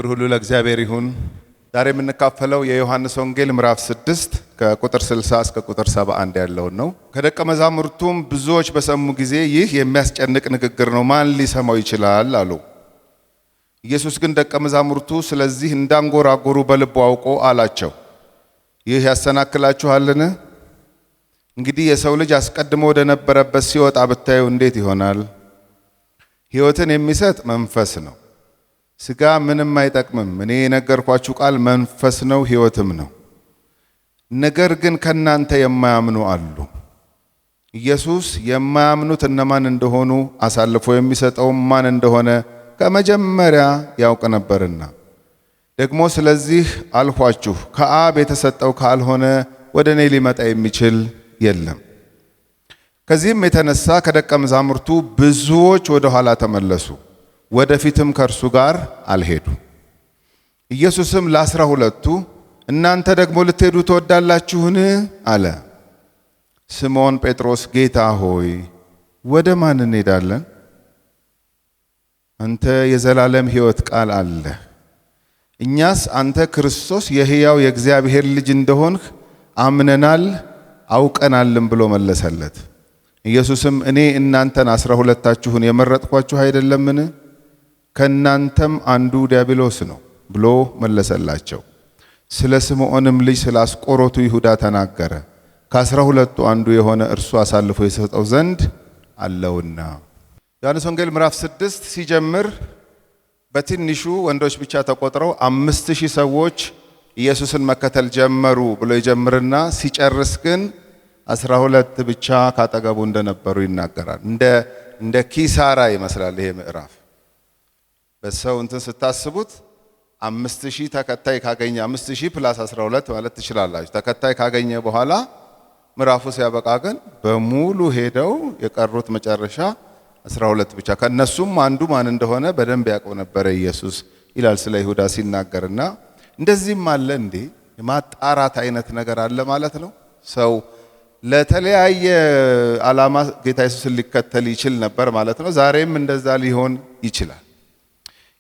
ክብር ሁሉ ለእግዚአብሔር ይሁን። ዛሬ የምንካፈለው የዮሐንስ ወንጌል ምዕራፍ 6 ከቁጥር 60 እስከ ቁጥር 71 ያለውን ነው። ከደቀ መዛሙርቱም ብዙዎች በሰሙ ጊዜ ይህ የሚያስጨንቅ ንግግር ነው፣ ማን ሊሰማው ይችላል አሉ። ኢየሱስ ግን ደቀ መዛሙርቱ ስለዚህ እንዳንጎራጎሩ በልቡ አውቆ አላቸው፣ ይህ ያሰናክላችኋልን? እንግዲህ የሰው ልጅ አስቀድሞ ወደ ነበረበት ሲወጣ ብታዩ እንዴት ይሆናል? ሕይወትን የሚሰጥ መንፈስ ነው፣ ሥጋ ምንም አይጠቅምም። እኔ የነገርኳችሁ ቃል መንፈስ ነው ሕይወትም ነው። ነገር ግን ከናንተ የማያምኑ አሉ። ኢየሱስ የማያምኑት እነማን እንደሆኑ አሳልፎ የሚሰጠውም ማን እንደሆነ ከመጀመሪያ ያውቅ ነበርና፣ ደግሞ ስለዚህ አልኋችሁ፣ ከአብ የተሰጠው ካልሆነ ወደ እኔ ሊመጣ የሚችል የለም። ከዚህም የተነሳ ከደቀ መዛሙርቱ ብዙዎች ወደ ኋላ ተመለሱ፣ ወደፊትም ከእርሱ ጋር አልሄዱ። ኢየሱስም ለ12ቱ እናንተ ደግሞ ልትሄዱ ትወዳላችሁን? አለ። ስምዖን ጴጥሮስ ጌታ ሆይ ወደ ማን እንሄዳለን? አንተ የዘላለም ሕይወት ቃል አለህ። እኛስ አንተ ክርስቶስ የሕያው የእግዚአብሔር ልጅ እንደሆንህ አምነናል አውቀናልም ብሎ መለሰለት። ኢየሱስም እኔ እናንተን 12ታችሁን የመረጥኳችሁ አይደለምን? ከናንተም አንዱ ዲያብሎስ ነው ብሎ መለሰላቸው። ስለ ስምዖንም ልጅ ስለ አስቆሮቱ ይሁዳ ተናገረ፣ ከ12ቱ አንዱ የሆነ እርሱ አሳልፎ የሰጠው ዘንድ አለውና። ዮሐንስ ወንጌል ምዕራፍ 6 ሲጀምር በትንሹ ወንዶች ብቻ ተቆጥረው 5000 ሰዎች ኢየሱስን መከተል ጀመሩ ብሎ ይጀምርና ሲጨርስ ግን 12 ብቻ ካጠገቡ እንደነበሩ ይናገራል። እንደ ኪሳራ ይመስላል ይሄ ምዕራፍ። በሰው እንትን ስታስቡት 5000 ተከታይ ካገኘ 5000 + 12 ማለት ትችላላችሁ። ተከታይ ካገኘ በኋላ ምዕራፉ ሲያበቃ ግን በሙሉ ሄደው የቀሩት መጨረሻ 12 ብቻ። ከነሱም አንዱ ማን እንደሆነ በደንብ ያውቀው ነበረ ኢየሱስ ይላል ስለ ይሁዳ ሲናገርና፣ እንደዚህም አለ እንዴ የማጣራት አይነት ነገር አለ ማለት ነው። ሰው ለተለያየ ዓላማ ጌታ ኢየሱስን ሊከተል ይችል ነበር ማለት ነው። ዛሬም እንደዛ ሊሆን ይችላል።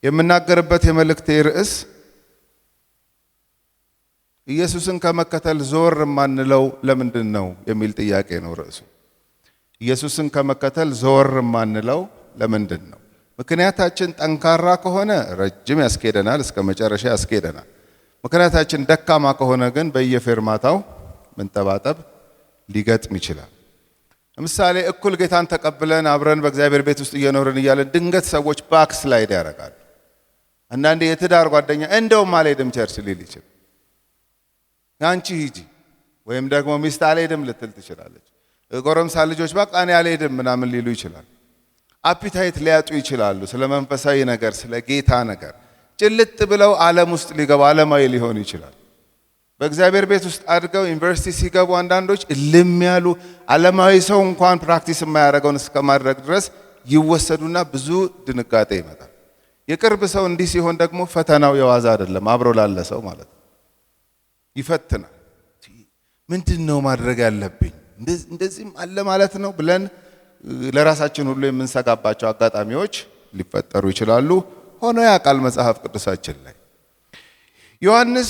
የምናገርበት የመልእክቴ ርዕስ ኢየሱስን ከመከተል ዞር ማንለው ለምንድን ነው የሚል ጥያቄ ነው ርዕሱ። ኢየሱስን ከመከተል ዞር ማንለው ለምንድን ነው? ምክንያታችን ጠንካራ ከሆነ ረጅም ያስኬደናል፣ እስከ መጨረሻ ያስኬደናል። ምክንያታችን ደካማ ከሆነ ግን በየፌርማታው መንጠባጠብ ሊገጥም ይችላል። ለምሳሌ እኩል ጌታን ተቀብለን አብረን በእግዚአብሔር ቤት ውስጥ እየኖርን እያለን ድንገት ሰዎች ባክስላይድ ያደርጋሉ። አንዳንዴ የትዳር ጓደኛ እንደውም አልሄድም ቸርች ሊል ይችላል። አንቺ ሂጂ፣ ወይም ደግሞ ሚስት አልሄድም ልትል ትችላለች። ጎረምሳ ልጆች በቃ እኔ አልሄድም ምናምን ሊሉ ይችላል። አፒታይት ሊያጡ ይችላሉ። ስለ መንፈሳዊ ነገር፣ ስለ ጌታ ነገር ጭልጥ ብለው ዓለም ውስጥ ሊገቡ ዓለማዊ ሊሆኑ ይችላል። በእግዚአብሔር ቤት ውስጥ አድገው ዩኒቨርሲቲ ሲገቡ አንዳንዶች እልም ያሉ ዓለማዊ ሰው እንኳን ፕራክቲስ የማያደርገውን እስከ ማድረግ ድረስ ይወሰዱና ብዙ ድንጋጤ ይመጣል። የቅርብ ሰው እንዲህ ሲሆን ደግሞ ፈተናው የዋዛ አይደለም፣ አብሮ ላለ ሰው ማለት ነው። ይፈትናል። ምንድን ነው ማድረግ ያለብኝ? እንደዚህም አለ ማለት ነው ብለን ለራሳችን ሁሉ የምንሰጋባቸው አጋጣሚዎች ሊፈጠሩ ይችላሉ። ሆኖ ያውቃል መጽሐፍ ቅዱሳችን ላይ። ዮሐንስ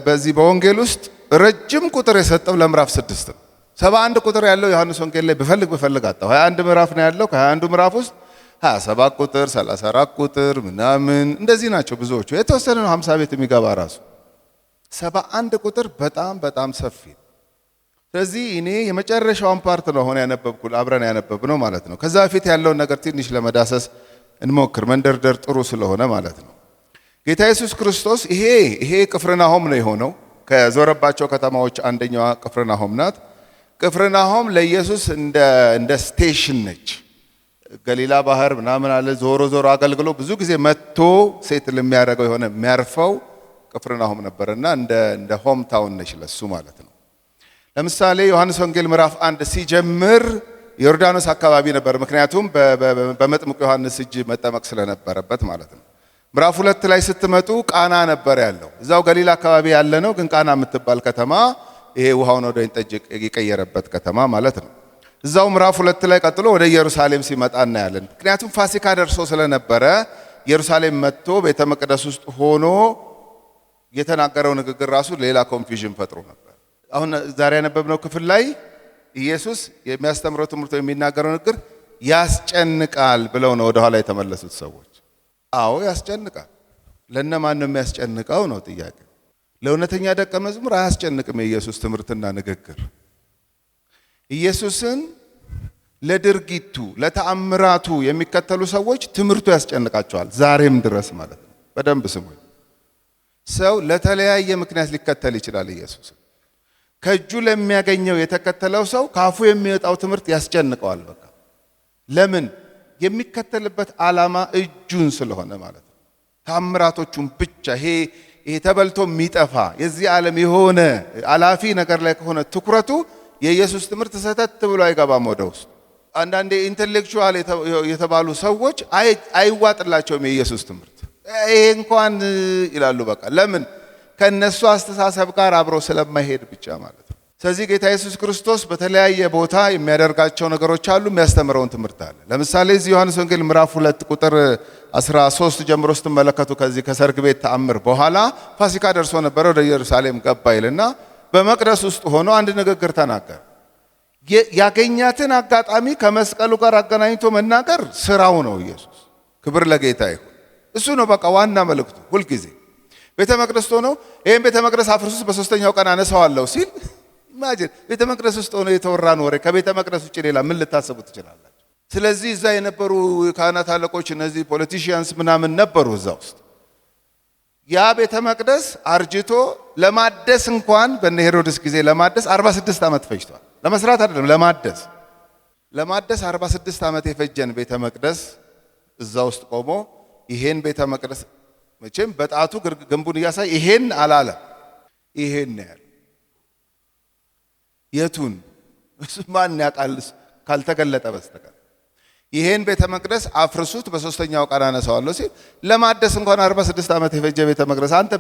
በዚህ በወንጌል ውስጥ ረጅም ቁጥር የሰጠው ለምዕራፍ 6 ነው። 71 ቁጥር ያለው ዮሐንስ ወንጌል ላይ ብፈልግ አጣው። 21 ምዕራፍ ነው ያለው። ከ21 ምዕራፍ ውስጥ 27 ቁጥር 34 ቁጥር ምናምን እንደዚህ ናቸው ብዙዎቹ። የተወሰነ ነው 50 ቤት የሚገባ ራሱ። 71 ቁጥር በጣም ሰፊ። ስለዚህ እኔ የመጨረሻውን ፓርት ነው ሆነ ያነበብኩት፣ አብረን ያነበብነው ማለት ነው። ከዛ በፊት ያለውን ነገር ትንሽ ለመዳሰስ እንሞክር፣ መንደርደር ጥሩ ስለሆነ ማለት ነው። ጌታ ኢየሱስ ክርስቶስ ይሄ ቅፍርናሆም ነው የሆነው። ከዞረባቸው ከተማዎች አንደኛዋ ቅፍርናሆም ናት። ቅፍርናሆም ለኢየሱስ እንደ ስቴሽን ነች። ገሊላ ባህር ምናምን አለ። ዞሮ አገልግሎ ብዙ ጊዜ መጥቶ ሴት ለሚያደርገው የሆነ የሚያርፈው ቅፍርናሆም ነበርና እንደ ሆም ታውን ነች ለሱ ማለት ነው። ለምሳሌ ዮሐንስ ወንጌል ምዕራፍ 1 ሲጀምር ዮርዳኖስ አካባቢ ነበር። ምክንያቱም በመጥምቁ ዮሐንስ እጅ መጠመቅ ስለነበረበት ማለት ነው። ምዕራፍ 2 ላይ ስትመጡ ቃና ነበር ያለው። እዛው ገሊላ አካባቢ ያለ ነው፣ ግን ቃና የምትባል ከተማ ይሄ ውሃውን ወደ ወይን ጠጅ የቀየረበት ከተማ ማለት ነው። እዛው ምዕራፍ 2 ላይ ቀጥሎ ወደ ኢየሩሳሌም ሲመጣ እናያለን። ምክንያቱም ፋሲካ ደርሶ ስለነበረ ኢየሩሳሌም መጥቶ ቤተ መቅደስ ውስጥ ሆኖ የተናገረው ንግግር ራሱ ሌላ ኮንፊውዥን ፈጥሮ ነበር። አሁን ዛሬ ያነበብነው ክፍል ላይ ኢየሱስ የሚያስተምረው ትምህርት የሚናገረው ንግግር ያስጨንቃል ብለው ነው ወደ ኋላ የተመለሱት ሰዎች። አዎ ያስጨንቃል። ለነማን ነው የሚያስጨንቀው ነው ጥያቄ። ለእውነተኛ ደቀ መዝሙር አያስጨንቅም የኢየሱስ ትምህርትና ንግግር። ኢየሱስን ለድርጊቱ ለተአምራቱ የሚከተሉ ሰዎች ትምህርቱ ያስጨንቃቸዋል፣ ዛሬም ድረስ ማለት ነው። በደንብ ስሙኝ። ሰው ለተለያየ ምክንያት ሊከተል ይችላል ኢየሱስ። ከእጁ ለሚያገኘው የተከተለው ሰው ካፉ የሚወጣው ትምህርት ያስጨንቀዋል። በቃ ለምን? የሚከተልበት ዓላማ እጁን ስለሆነ ማለት ነው። ተአምራቶቹን ብቻ ይሄ ተበልቶ የሚጠፋ የዚህ ዓለም የሆነ አላፊ ነገር ላይ ከሆነ ትኩረቱ የኢየሱስ ትምህርት ሰተት ብሎ አይገባም ወደ ውስጥ። አንዳንዴ ኢንተሌክቹዋል የተባሉ ሰዎች አይዋጥላቸውም የኢየሱስ ትምህርት። ይሄ እንኳን ይላሉ በቃ ለምን? ከነሱ አስተሳሰብ ጋር አብሮ ስለማይሄድ ብቻ ማለት ነው። ስለዚህ ጌታ ኢየሱስ ክርስቶስ በተለያየ ቦታ የሚያደርጋቸው ነገሮች አሉ፣ የሚያስተምረውን ትምህርት አለ። ለምሳሌ እዚህ ዮሐንስ ወንጌል ምዕራፍ 2 ቁጥር 13 ጀምሮ ስትመለከቱ ከዚህ ከሰርግ ቤት ተአምር በኋላ ፋሲካ ደርሶ ነበር፣ ወደ ኢየሩሳሌም ገባ ይልና በመቅደስ ውስጥ ሆኖ አንድ ንግግር ተናገረ። ያገኛትን አጋጣሚ ከመስቀሉ ጋር አገናኝቶ መናገር ስራው ነው። ኢየሱስ ክብር ለጌታ ይሁን። እሱ ነው በቃ ዋና መልእክቱ። ሁልጊዜ ቤተ መቅደስ ሆኖ ይሄን ቤተ መቅደስ አፍርሱት በሶስተኛው ቀን አነሳዋለሁ ሲል ኢማጂን፣ ቤተ መቅደስ ውስጥ ሆኖ የተወራን ወሬ ከቤተ መቅደስ ውጭ ሌላ ምን ልታስቡ ትችላላችሁ? ስለዚህ እዛ የነበሩ ካህናት አለቆች፣ እነዚህ ፖለቲሺያንስ ምናምን ነበሩ እዛ ውስጥ። ያ ቤተ መቅደስ አርጅቶ ለማደስ እንኳን በነ ሄሮድስ ጊዜ ለማደስ 46 ዓመት ፈጅቷል። ለመስራት አይደለም ለማደስ 46 ዓመት የፈጀን ቤተ መቅደስ እዛ ውስጥ ቆሞ ይሄን ቤተ መቅደስ መቼም በጣቱ ግንቡን እያሳይ ይሄን አላለ፣ ይሄን ያለ የቱን ማን ያውቃል ካልተገለጠ በስተቀር። ይሄን ቤተ መቅደስ አፍርሱት በሶስተኛው ቀን አነሳዋለሁ ሲል ለማደስ እንኳን 46 ዓመት የፈጀ ቤተ መቅደስ አንተ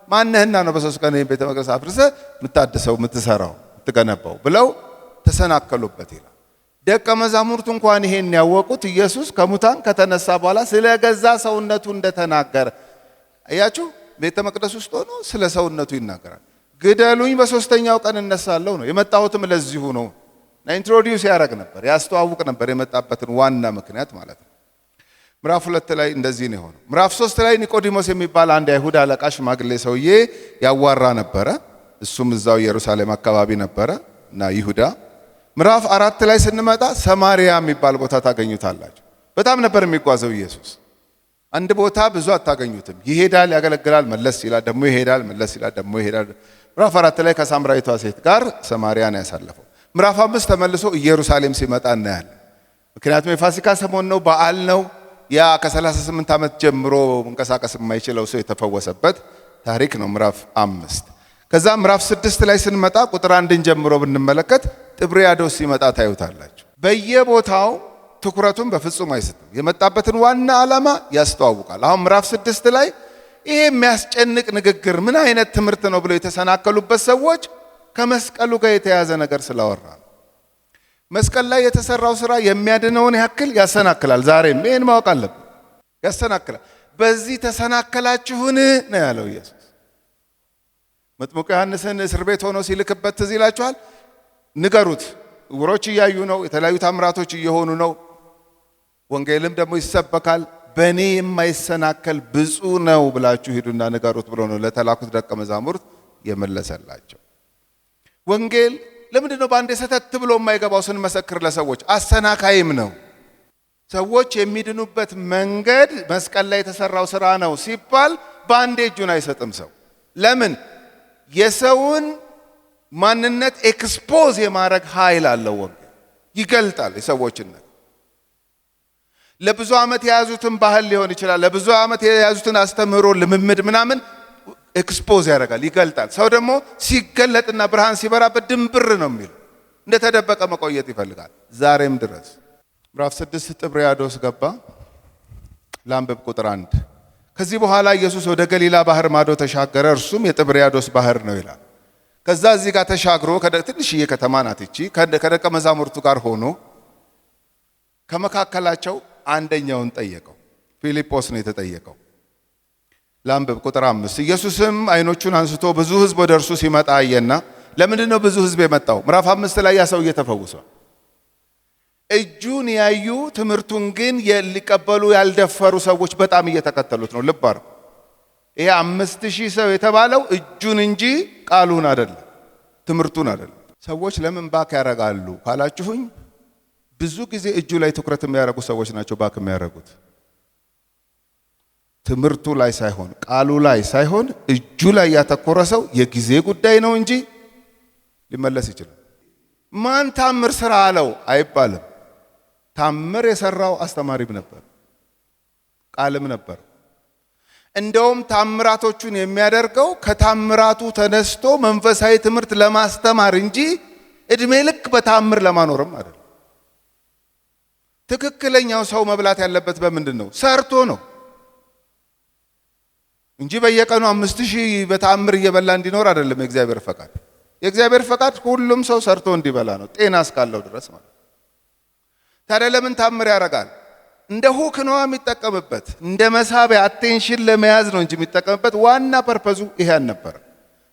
ማንህና ነው በሶስት ቀን ይሄን ቤተ መቅደስ አፍርሰ የምታድሰው የምትሰራው የምትገነባው ብለው ተሰናከሉበት ይላል። ደቀ መዛሙርቱ እንኳን ይሄን ያወቁት ኢየሱስ ከሙታን ከተነሳ በኋላ ስለገዛ ሰውነቱ እንደተናገረ አያችሁ። ቤተ መቅደስ ውስጥ ሆኖ ስለ ሰውነቱ ይናገራል። ግደሉኝ በሶስተኛው ቀን እነሳለሁ ነው የመጣሁትም ለዚሁ ነው። ኢንትሮዲዩስ ያደርግ ነበር፣ ያስተዋውቅ ነበር የመጣበትን ዋና ምክንያት ማለት ነው። ምዕራፍ 2 ላይ እንደዚህ ነው የሆነው። ምዕራፍ 3 ላይ ኒቆዲሞስ የሚባል አንድ አይሁድ አለቃ ሽማግሌ ሰውዬ ያዋራ ነበረ። እሱም እዛው ኢየሩሳሌም አካባቢ ነበረ እና ይሁዳ። ምዕራፍ 4 ላይ ስንመጣ ሰማሪያ የሚባል ቦታ ታገኙታላችሁ። በጣም ነበር የሚጓዘው ኢየሱስ። አንድ ቦታ ብዙ አታገኙትም። ይሄዳል፣ ያገለግላል፣ መለስ ይላል፣ ደግሞ ይሄዳል፣ መለስ ይላል፣ ደግሞ ይሄዳል። ምዕራፍ 4 ላይ ከሳምራዊቷ ሴት ጋር ሰማሪያን ያሳለፈው። ምዕራፍ 5 ተመልሶ ኢየሩሳሌም ሲመጣ እናያለን። ምክንያቱም የፋሲካ ሰሞን ነው፣ በዓል ነው። ያ ከ38 ዓመት ጀምሮ መንቀሳቀስ የማይችለው ሰው የተፈወሰበት ታሪክ ነው ምዕራፍ 5። ከዛ ምዕራፍ 6 ላይ ስንመጣ ቁጥር 1 ጀምሮ ብንመለከት ጥብርያዶስ ሲመጣ ታዩታላችሁ። በየቦታው ትኩረቱን በፍጹም አይስትም። የመጣበትን ዋና ዓላማ ያስተዋውቃል። አሁን ምዕራፍ 6 ላይ ይሄ የሚያስጨንቅ ንግግር ምን አይነት ትምህርት ነው ብለው የተሰናከሉበት ሰዎች ከመስቀሉ ጋር የተያዘ ነገር ስላወራ ነው። መስቀል ላይ የተሰራው ስራ የሚያድነውን ያክል ያሰናክላል። ዛሬም ይሄን ማወቅ አለብን። ያሰናክላል። በዚህ ተሰናከላችሁን ነው ያለው ኢየሱስ። መጥምቁ ዮሐንስን እስር ቤት ሆኖ ሲልክበት ትዝ ይላችኋል። ንገሩት፣ ዕውሮች እያዩ ነው፣ የተለያዩ ታምራቶች እየሆኑ ነው፣ ወንጌልም ደግሞ ይሰበካል፣ በእኔ የማይሰናከል ብፁዕ ነው ብላችሁ ሂዱና ንገሩት ብሎ ነው ለተላኩት ደቀ መዛሙርት የመለሰላቸው። ወንጌል ለምንድን ነው በአንዴ ሰተት ብሎ የማይገባው? ስንመሰክር ለሰዎች አሰናካይም ነው። ሰዎች የሚድኑበት መንገድ መስቀል ላይ የተሰራው ስራ ነው ሲባል በአንዴ እጁን አይሰጥም ሰው። ለምን? የሰውን ማንነት ኤክስፖዝ የማድረግ ኃይል አለው። ወንጌል ይገልጣል የሰዎችን ነገር። ለብዙ ዓመት የያዙትን ባህል ሊሆን ይችላል፣ ለብዙ ዓመት የያዙትን አስተምህሮ ልምምድ ምናምን ኤክስፖዝ ያደርጋል፣ ይገልጣል። ሰው ደግሞ ሲገለጥና ብርሃን ሲበራበት ድንብር ነው የሚለው፣ እንደተደበቀ መቆየት ይፈልጋል ዛሬም ድረስ። ምዕራፍ 6 ጥብርያዶስ ገባ። ላንብብ ቁጥር 1። ከዚህ በኋላ ኢየሱስ ወደ ገሊላ ባህር ማዶ ተሻገረ፣ እርሱም የጥብርያዶስ ባህር ነው ይላል። ከዛ እዚህ ጋር ተሻግሮ ትንሽዬ ከተማ ናት እቺ። ከደቀ መዛሙርቱ ጋር ሆኖ ከመካከላቸው አንደኛውን ጠየቀው። ፊልጶስ ነው የተጠየቀው። ላንብብ ቁጥር 5 ኢየሱስም አይኖቹን አንስቶ ብዙ ሕዝብ ወደ እርሱ ሲመጣ አየና። ለምንድን ነው ብዙ ሕዝብ የመጣው? ምዕራፍ 5 ላይ ያ ሰውዬ ተፈውሷል። እጁን ያዩ ትምህርቱን ግን ሊቀበሉ ያልደፈሩ ሰዎች በጣም እየተከተሉት ነው። ልብ አድርጉ። ይሄ 5000 ሰው የተባለው እጁን እንጂ ቃሉን አይደለም፣ ትምህርቱን አይደለም። ሰዎች ለምን ባክ ያረጋሉ ካላችሁኝ፣ ብዙ ጊዜ እጁ ላይ ትኩረት የሚያደርጉ ሰዎች ናቸው ባክ የሚያደርጉት። ትምህርቱ ላይ ሳይሆን ቃሉ ላይ ሳይሆን እጁ ላይ ያተኮረ ሰው የጊዜ ጉዳይ ነው እንጂ ሊመለስ ይችላል። ማን ታምር ስራ አለው አይባልም። ታምር የሰራው አስተማሪም ነበር፣ ቃልም ነበር። እንደውም ታምራቶቹን የሚያደርገው ከታምራቱ ተነስቶ መንፈሳዊ ትምህርት ለማስተማር እንጂ እድሜ ልክ በታምር ለማኖርም አይደለም። ትክክለኛው ሰው መብላት ያለበት በምንድን ነው? ሰርቶ ነው እንጂ በየቀኑ 5000 በታምር እየበላ እንዲኖር አይደለም የእግዚአብሔር ፈቃድ። የእግዚአብሔር ፈቃድ ሁሉም ሰው ሰርቶ እንዲበላ ነው፣ ጤና እስካለው ድረስ ማለት። ታዲያ ለምን ታምር ያደርጋል? እንደ ሁክ ነው የሚጠቀምበት፣ እንደ መሳቢያ አቴንሽን ለመያዝ ነው እንጂ የሚጠቀምበት ዋና ፐርፐዙ ይሄ አልነበረ።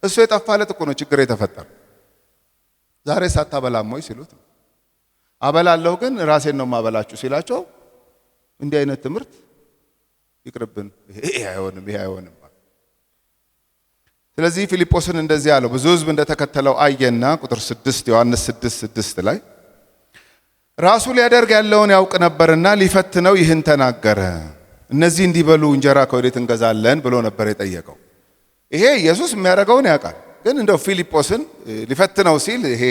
እሱ የጠፋለት እኮ ነው ችግር የተፈጠረ። ዛሬ ሳታበላም ወይ ሲሉት አበላለሁ ግን ራሴን ነው ማበላችሁ ሲላቸው እንዲህ አይነት ትምህርት ይቅርብን፣ ይሄ አይሆንም። ስለዚህ ፊልጶስን እንደዚህ አለው። ብዙ ሕዝብ እንደተከተለው አየና ቁጥር 6 ዮሐንስ 6:6 ላይ ራሱ ሊያደርግ ያለውን ያውቅ ነበርና ሊፈትነው ይህን ተናገረ። እነዚህ እንዲበሉ እንጀራ ከወዴት እንገዛለን ብሎ ነበር የጠየቀው። ይሄ ኢየሱስ የሚያደርገውን ያውቃል፣ ግን እንደው ፊልጶስን ሊፈትነው ሲል ይሄ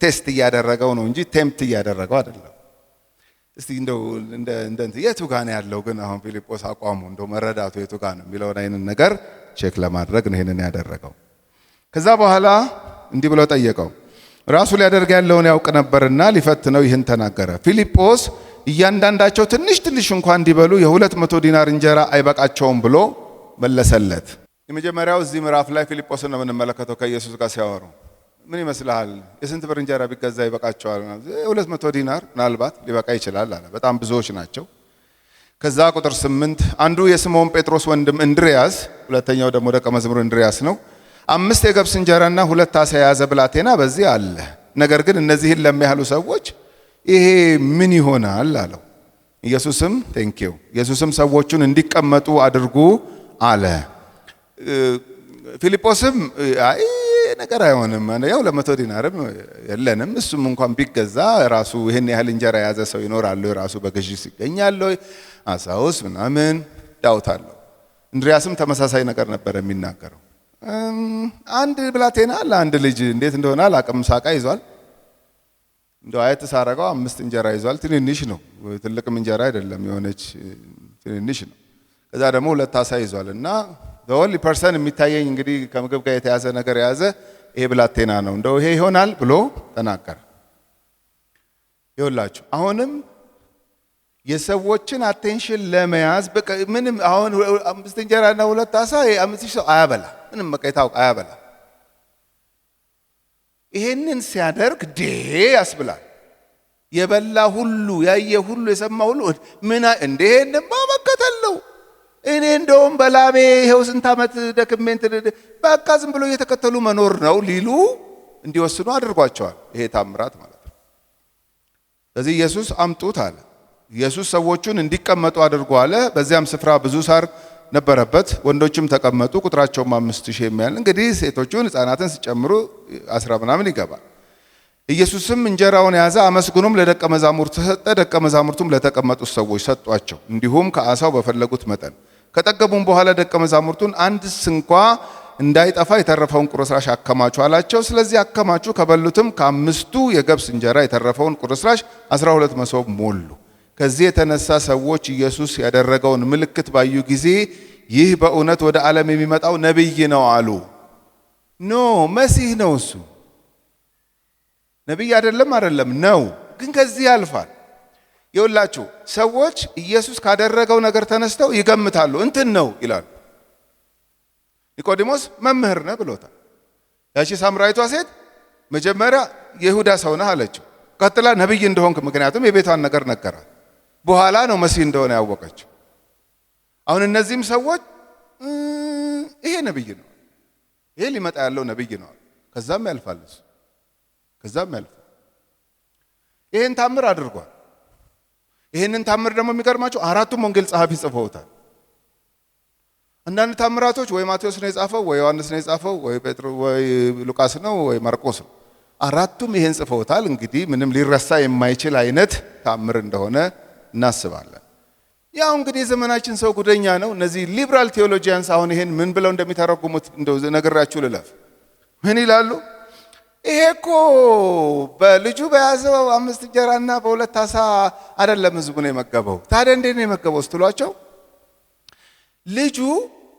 ቴስት እያደረገው ነው እንጂ ቴምፕት እያደረገው አይደለም። እስቲ እንደው እንደ የቱ ጋር ነው ያለው ግን አሁን ፊልጶስ አቋሙ እንደው መረዳቱ የቱ ጋር ነው የሚለውን አይነት ነገር ቼክ ለማድረግ ነው ይሄንን ያደረገው። ከዛ በኋላ እንዲህ ብሎ ጠየቀው። ራሱ ሊያደርግ ያለውን ያውቅ ነበርና ሊፈትነው ይህን ተናገረ። ፊልጶስ እያንዳንዳቸው ትንሽ ትንሽ እንኳን እንዲበሉ የ200 ዲናር እንጀራ አይበቃቸውም ብሎ መለሰለት። የመጀመሪያው እዚህ ምዕራፍ ላይ ፊልጶስን ነው የምንመለከተው ከኢየሱስ ጋር ሲያወሩ። ምን ይመስልሃል? የስንት ብር እንጀራ ቢገዛ ይበቃቸዋል? 200 ዲናር ምናልባት ሊበቃ ይችላል አለ። በጣም ብዙዎች ናቸው። ከዛ ቁጥር 8 አንዱ የስምዖን ጴጥሮስ ወንድም እንድርያስ፣ ሁለተኛው ደግሞ ደቀ መዝሙር እንድርያስ ነው፣ 5 የገብስ እንጀራና 2 ዓሣ የያዘ ብላቴና በዚህ አለ። ነገር ግን እነዚህን ለሚያህሉ ሰዎች ይሄ ምን ይሆናል አለው። ኢየሱስም ሰዎቹን እንዲቀመጡ አድርጉ አለ። ፊልጶስም አይ ነገር አይሆንም፣ ያው 200 ዲናርም የለንም፣ እሱም እንኳን ቢገዛ ራሱ ይሄን ያህል እንጀራ የያዘ ሰው ይኖራል፣ ራሱ በግዢ ሲገኛል፣ ዓሣውስ ምናምን ዳውታለሁ። እንድርያስም ተመሳሳይ ነገር ነበር የሚናገረው። አንድ ብላቴና ለአንድ ልጅ እንዴት እንደሆነ አላቅም፣ ሳቃ ይዟል። እንደው አየት ሳረጋው 5 እንጀራ ይዟል። ትንንሽ ነው፣ ትልቅም እንጀራ አይደለም፣ የሆነች ትንንሽ ነው። ከዛ ደግሞ 2 ዓሣ ይዟል እና the ፐርሰን የሚታየኝ እንግዲህ ከምግብ ጋር የተያዘ ነገር የያዘ ይሄ ብላቴና ነው፣ እንደው ይሄ ይሆናል ብሎ ተናገረ። ይኸውላችሁ አሁንም የሰዎችን አቴንሽን ለመያዝ በቃ ምንም አሁን 5 እንጀራና 2 ዓሣ 5000 ሰው አያበላ፣ ምንም በቃ ይታወቅ አያበላ። ይሄንን ሲያደርግ ያስብላል። የበላ ሁሉ ያየ ሁሉ የሰማ ሁሉ ምን እንደ ይሄንማ መከተል ነው። እኔ እንደውም በላቤ ይሄው ስንት ዓመት ደክሜን በቃ ዝም ብሎ እየተከተሉ መኖር ነው ሊሉ እንዲወስኑ አድርጓቸዋል። ይሄ ታምራት ማለት ነው። ስለዚህ ኢየሱስ አምጡት አለ። ኢየሱስ ሰዎቹን እንዲቀመጡ አድርጎ አለ። በዚያም ስፍራ ብዙ ሳር ነበረበት፣ ወንዶችም ተቀመጡ፣ ቁጥራቸውም 5000 የሚያህል። እንግዲህ ሴቶቹን ሕፃናትን ሲጨምሩ 10 ምናምን ይገባል። ኢየሱስም እንጀራውን ያዘ፣ አመስግኖም ለደቀ መዛሙርቱ ሰጠ፣ ደቀ መዛሙርቱም ለተቀመጡት ሰዎች ሰጧቸው፣ እንዲሁም ከዓሣው በፈለጉት መጠን። ከጠገቡም በኋላ ደቀ መዛሙርቱን አንድ ስንኳ እንዳይጠፋ የተረፈውን ቁርስራሽ አከማቹ አላቸው። ስለዚህ አከማቹ። ከበሉትም ከ5 የገብስ እንጀራ የተረፈውን ቁርስራሽ 12 መሶብ ሞሉ። ከዚህ የተነሳ ሰዎች ኢየሱስ ያደረገውን ምልክት ባዩ ጊዜ ይህ በእውነት ወደ ዓለም የሚመጣው ነቢይ ነው አሉ። ኖ መሲህ ነው እሱ። ነቢይ አይደለም ነው፣ ግን ከዚህ ያልፋል። ይኸውላችሁ ሰዎች ኢየሱስ ካደረገው ነገር ተነስተው ይገምታሉ። እንትን ነው ይላሉ። ኒቆዲሞስ መምህር ነህ ብሎታል። ያቺ ሳምራዊቷ ሴት መጀመሪያ የይሁዳ ሰው ነህ አለችው። ቀጥላ ነቢይ እንደሆንክ፣ ምክንያቱም የቤቷን ነገር ነገራት። በኋላ ነው መሲህ እንደሆነ ያወቀችው። አሁን እነዚህም ሰዎች ይሄ ነብይ ነው፣ ይሄ ሊመጣ ያለው ነብይ ነው። ከዛም ያልፋል እሱ፣ ከዛም ያልፋል። ይሄን ታምር አድርጓል። ይሄንን ታምር ደግሞ የሚገርማቸው አራቱም ወንጌል ጸሐፊ ጽፈውታል። አንዳንድ ታምራቶች ወይ ማቴዎስ ነው የጻፈው፣ ወይ ዮሐንስ ነው የጻፈው፣ ወይ ጴጥሮስ ወይ ሉቃስ ነው፣ ወይ ማርቆስ ነው። አራቱም ይሄን ጽፈውታል። እንግዲህ ምንም ሊረሳ የማይችል አይነት ታምር እንደሆነ እናስባለን። ያው እንግዲህ ዘመናችን ሰው ጉደኛ ነው። እነዚህ ሊበራል ቴዎሎጂያንስ አሁን ይሄን ምን ብለው እንደሚተረጉሙት እንደው ነግራችሁ ልለፍ። ምን ይላሉ? ይሄ እኮ በልጁ በያዘው 5 እንጀራና በ2 ዓሣ አይደለም ህዝቡን የመገበው። ታዲያ እንዴት ነው የመገበው ስትሏቸው ልጁ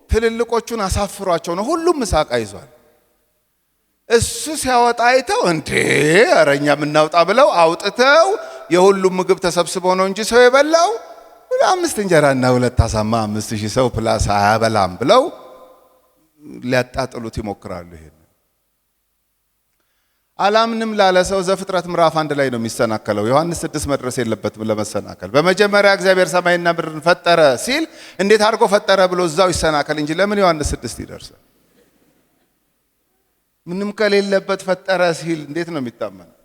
ትልልቆቹን አሳፍሯቸው ነው። ሁሉም ምሳቃ ይዟል። እሱ ሲያወጣ አይተው እንዴ አረኛ ምናውጣ ብለው አውጥተው የሁሉም ምግብ ተሰብስቦ ነው እንጂ ሰው የበላው 5 እንጀራና 2 ዓሣማ 5000 ሰው ፕላስ አያበላም ብለው ሊያጣጥሉት ይሞክራሉ። ይሄን አላምንም ላለ ሰው ዘፍጥረት ምዕራፍ 1 ላይ ነው የሚሰናከለው። ዮሐንስ 6 መድረስ የለበትም ለመሰናከል። በመጀመሪያ እግዚአብሔር ሰማይና ምድርን ፈጠረ ሲል እንዴት አድርጎ ፈጠረ ብሎ እዛው ይሰናከል እንጂ ለምን ዮሐንስ 6 ይደርሳል? ምንም ከሌለበት ፈጠረ ሲል እንዴት ነው የሚታመነው?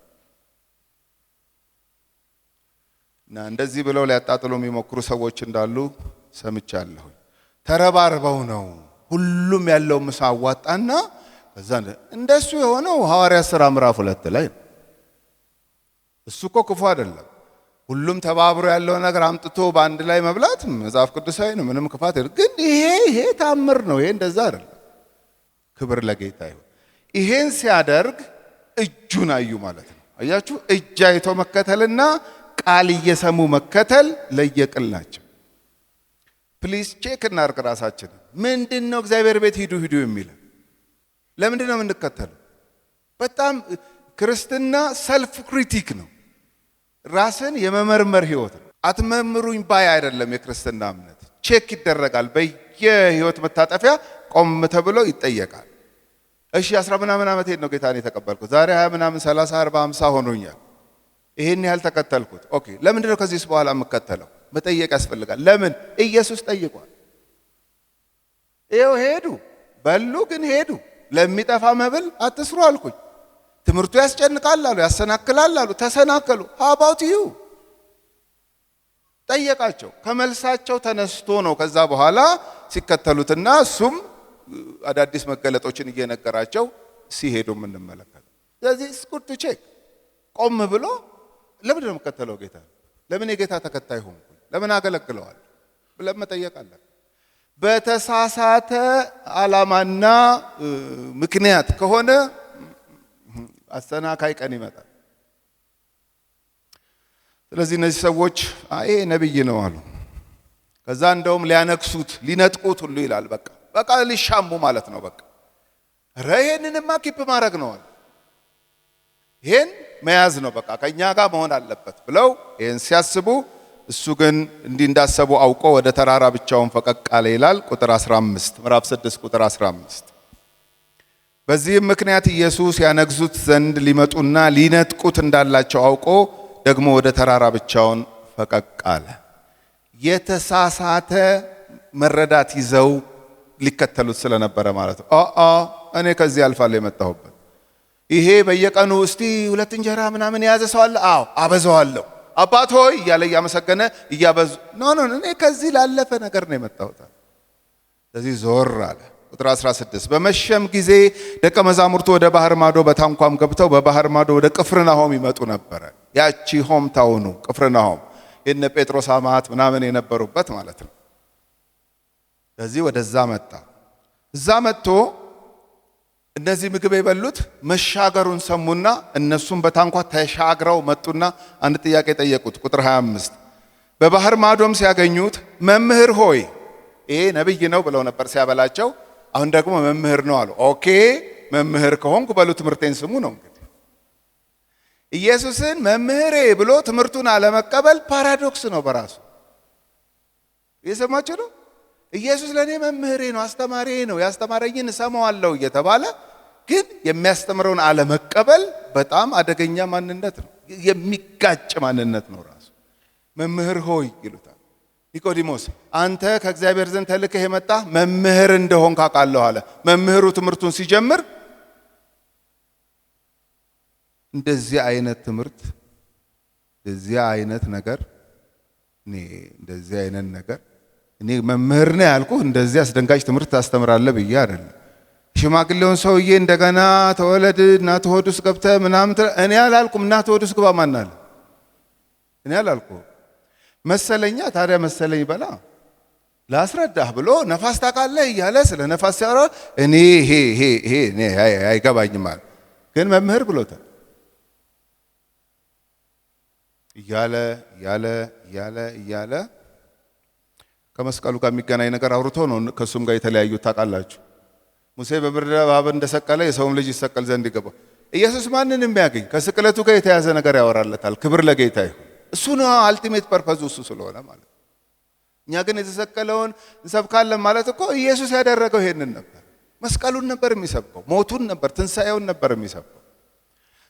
እና እንደዚህ ብለው ሊያጣጥሉ የሚሞክሩ ሰዎች እንዳሉ ሰምቻለሁ። ተረባርበው ነው ሁሉም ያለው ምሳ አዋጣና ከዛ እንደሱ የሆነው ሐዋርያት ሥራ ምዕራፍ 2 ላይ ነው። እሱ እኮ ክፉ አይደለም። ሁሉም ተባብሮ ያለው ነገር አምጥቶ በአንድ ላይ መብላት መጽሐፍ ቅዱሳዊ ነው። ምንም ክፋት አይደለም። ግን ይሄ ታምር ነው። ይሄ እንደዛ አይደለም። ክብር ለጌታ ይሁን። ይሄን ሲያደርግ እጁን አዩ ማለት ነው። አያችሁ፣ እጅ አይቶ መከተልና ቃል እየሰሙ መከተል ለየቅል ናቸው። ፕሊዝ ቼክ እናርግ ራሳችንን። ምንድነው እግዚአብሔር ቤት ሂዱ ሂዱ የሚለው? ለምንድን ነው የምንከተለው? በጣም ክርስትና ሰልፍ ክሪቲክ ነው። ራስን የመመርመር ህይወት ነው። አትመርምሩኝ ባይ አይደለም። የክርስትና እምነት ቼክ ይደረጋል። በየህይወት መታጠፊያ ቆም ተብሎ ይጠየቃል። እሺ 10 ምናምን ዓመት ነው ጌታን የተቀበልኩት። ዛሬ 20 ምናምን 30 40 50 ሆኖኛል። ይሄን ያህል ተከተልኩት። ኦኬ፣ ለምንድን ነው ከዚህ በኋላ የምከተለው? መጠየቅ ያስፈልጋል። ለምን? ኢየሱስ ጠይቋል። ይኸው ሄዱ፣ በሉ፣ ግን ሄዱ። ለሚጠፋ መብል አትስሩ አልኩኝ። ትምህርቱ ያስጨንቃል አሉ፣ ያሰናክላል አሉ፣ ተሰናከሉ። how about you? ጠየቃቸው። ከመልሳቸው ተነስቶ ነው ከዛ በኋላ ሲከተሉትና እሱም አዳዲስ መገለጦችን እየነገራቸው ሲሄዱ የምንመለከተው። ስለዚህ ስኩት ቼክ ቆም ብሎ ለምን ነው የምከተለው ጌታ? ለምን የጌታ ተከታይ ሆንኩኝ? ለምን አገለግለዋል ብለን መጠየቅ አለ። በተሳሳተ ዓላማና ምክንያት ከሆነ አሰናካይ ቀን ይመጣል። ስለዚህ እነዚህ ሰዎች ይሄ ነብይ ነው አሉ። ከዛ እንደውም ሊያነክሱት ሊነጥቁት ሁሉ ይላል። በቃ ሊሻሙ ማለት ነው። በቃ ይሄንንማ ኪፕ ማድረግ ነው አሉ። ይሄን መያዝ ነው፣ በቃ ከኛ ጋር መሆን አለበት ብለው ይሄን ሲያስቡ እሱ ግን እንዲህ እንዳሰቡ አውቆ ወደ ተራራ ብቻውን ፈቀቅ አለ ይላል። ቁጥር 15 ምዕራፍ 6 ቁጥር 15። በዚህም ምክንያት ኢየሱስ ያነግዙት ዘንድ ሊመጡና ሊነጥቁት እንዳላቸው አውቆ ደግሞ ወደ ተራራ ብቻውን ፈቀቅ አለ። የተሳሳተ መረዳት ይዘው ሊከተሉት ስለነበረ ማለት ነው። እኔ ከዚህ አልፋለሁ የመጣሁበት ይሄ በየቀኑ እስቲ 2 እንጀራ ምናምን የያዘ ሰው አለ። አዎ አበዛዋለሁ አባት ሆይ እያለ እያመሰገነ እያበዙ ኖ እኔ ከዚህ ላለፈ ነገር ነው የመጣሁት። ስለዚህ ዞር አለ። ቁጥር 16 በመሸም ጊዜ ደቀ መዛሙርቱ ወደ ባህር ማዶ በታንኳም ገብተው በባህር ማዶ ወደ ቅፍርናሆም ይመጡ ነበረ። ያቺ ሆም ታውኑ ቅፍርናሆም የነ ጴጥሮስ አማት ምናምን የነበሩበት ማለት ነው። ስለዚህ ወደዛ መጣ። እዛ መጥቶ እነዚህ ምግብ የበሉት መሻገሩን ሰሙና እነሱም በታንኳ ተሻግረው መጡና አንድ ጥያቄ ጠየቁት። ቁጥር 25 በባህር ማዶም ሲያገኙት መምህር ሆይ፣ ይሄ ነብይ ነው ብለው ነበር ሲያበላቸው። አሁን ደግሞ መምህር ነው አሉ። ኦኬ መምህር ከሆንኩ በሉ ትምህርቴን ስሙ ነው። እንግዲህ ኢየሱስን መምህሬ ብሎ ትምህርቱን አለመቀበል ፓራዶክስ ነው በራሱ። እየሰማችሁ ነው? ኢየሱስ ለኔ መምህሬ ነው፣ አስተማሪ ነው፣ ያስተማረኝን እሰማዋለሁ እየተባለ ግን የሚያስተምረውን አለመቀበል በጣም አደገኛ ማንነት ነው። የሚጋጭ ማንነት ነው ራሱ። መምህር ሆይ ይሉታል። ኒቆዲሞስ አንተ ከእግዚአብሔር ዘንድ ተልከህ የመጣ መምህር እንደሆንክ አውቃለሁ አለ። መምህሩ ትምህርቱን ሲጀምር እንደዚህ አይነት ትምህርት እንደዚህ አይነት ነገር እኔ መምህር ነኝ ያልኩህ እንደዚህ አስደንጋጭ ትምህርት ታስተምራለህ ብዬ አይደለም። ሽማግሌውን ሰውዬ እንደገና ተወለድ እናት ሆድ ውስጥ ገብተህ ምናምን እኔ አላልኩም። እናት ሆድ ውስጥ ግባ ማን አለ? እኔ አላልኩም። መሰለኛ ታዲያ መሰለኝ በላ ላስረዳህ ብሎ ነፋስ ታውቃለህ እያለ ስለ ነፋስ ሲያወራ እኔ እኔ አይገባኝም አለ። ግን መምህር ብሎታል። እያለ ከመስቀሉ ጋር የሚገናኝ ነገር አውርቶ ነው ከሱም ጋር የተለያዩት ታውቃላችሁ። ሙሴ በምድረ በዳ እንደሰቀለ የሰውም ልጅ ይሰቀል ዘንድ ይገባል። ኢየሱስ ማንን የሚያገኝ ከስቅለቱ ጋር የተያዘ ነገር ያወራለታል። ክብር ለጌታ ይሁን። እሱ ነው አልቲሜት ፐርፐዙ እሱ ስለሆነ ማለት። እኛ ግን የተሰቀለውን እንሰብካለን ማለት እኮ ኢየሱስ ያደረገው ይሄንን ነበር። መስቀሉን ነበር የሚሰብከው፣ ሞቱን ነበር፣ ትንሣኤውን ነበር የሚሰብከው።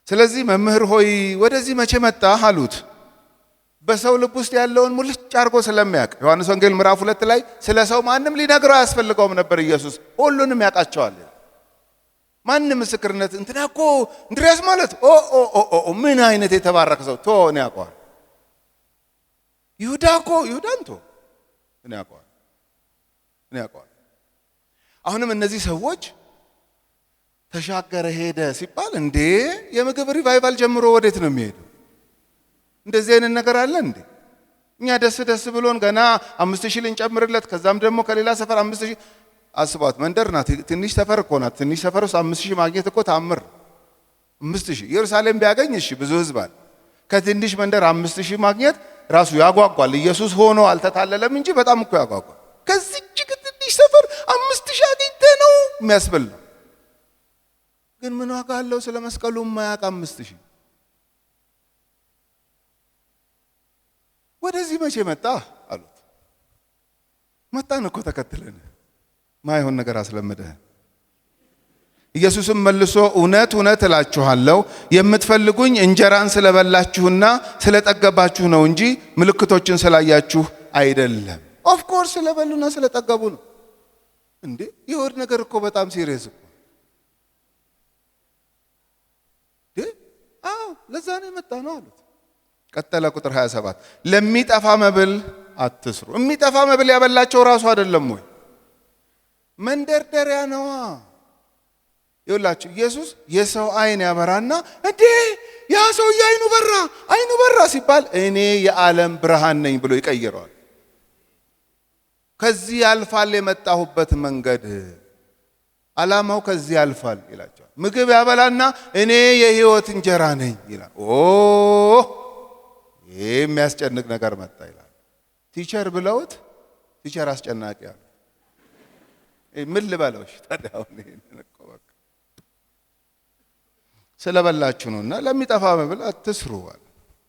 ስለዚህ መምህር ሆይ ወደዚህ መቼ መጣህ አሉት። በሰው ልብ ውስጥ ያለውን ሙልጭ አርጎ ስለሚያውቅ ዮሐንስ ወንጌል ምዕራፍ 2 ላይ ስለ ሰው ማንም ሊነግረው አያስፈልገውም ነበር። ኢየሱስ ሁሉንም ያውቃቸዋል። ማንም ምስክርነት እንትና እኮ እንድሪያስ ማለት ምን አይነት የተባረከ ሰው እኔ ያውቀዋል። ይሁዳ እኮ ይሁዳንቶ እኔ ያውቀዋል። አሁንም እነዚህ ሰዎች ተሻገረ ሄደ ሲባል እንዴ የምግብ ሪቫይቫል ጀምሮ ወዴት ነው የሚሄደው? እንደዚህ አይነት ነገር አለ እንዴ? እኛ ደስ ብሎን ገና 5000 ልንጨምርለት ከዛም ደግሞ ከሌላ ሰፈር 5000 አስቧት። መንደር ናት፣ ትንሽ ሰፈር እኮ ናት። ትንሽ ሰፈር ውስጥ 5000 ማግኘት እኮ ታምር። 5000 ኢየሩሳሌም ቢያገኝ እሺ ብዙ ህዝብ አለ። ከትንሽ መንደር 5000 ማግኘት ራሱ ያጓጓል። ኢየሱስ ሆኖ አልተታለለም እንጂ በጣም እኮ ያጓጓል። ከዚህ ትንሽ ሰፈር 5000 አግኝተ ነው የሚያስብል ነው። ግን ምን ዋጋ አለው ስለ መስቀሉ የማያውቅ 5000? ወደዚህ መቼ መጣ አሉት። መጣን እኮ ተከትለን ማይሆን ነገር አስለምደህ። ኢየሱስም መልሶ እውነት እውነት እላችኋለሁ የምትፈልጉኝ እንጀራን ስለበላችሁና ስለጠገባችሁ ነው እንጂ ምልክቶችን ስላያችሁ አይደለም። ኦፍ ኮርስ ስለበሉና ስለጠገቡ ነው እንዴ። የሆድ ነገር እኮ በጣም ሲሪየስ እኮ ለዛ ነው የመጣ ነው አሉት። ቀጠለ ቁጥር 27 ለሚጠፋ መብል አትስሩ። የሚጠፋ መብል ያበላቸው ራሱ አይደለም ወይ? መንደርደሪያ ነዋ። ይኸውላችሁ ኢየሱስ የሰው አይን ያበራና እንዴ ያ ሰው አይኑ በራ ሲባል እኔ የዓለም ብርሃን ነኝ ብሎ ይቀይረዋል። ከዚህ ያልፋል የመጣሁበት መንገድ ዓላማው ከዚህ ያልፋል ይላቸዋል። ምግብ ያበላና እኔ የህይወት እንጀራ ነኝ ይላል። ይሄ የሚያስጨንቅ ነገር መጣ ይላል። ቲቸር ብለውት ቲቸር አስጨናቂ ያለ ምን ልበለውሽ ታዲያው በቃ ስለበላችሁ ነውና ለሚጠፋ መብል አትስሩ።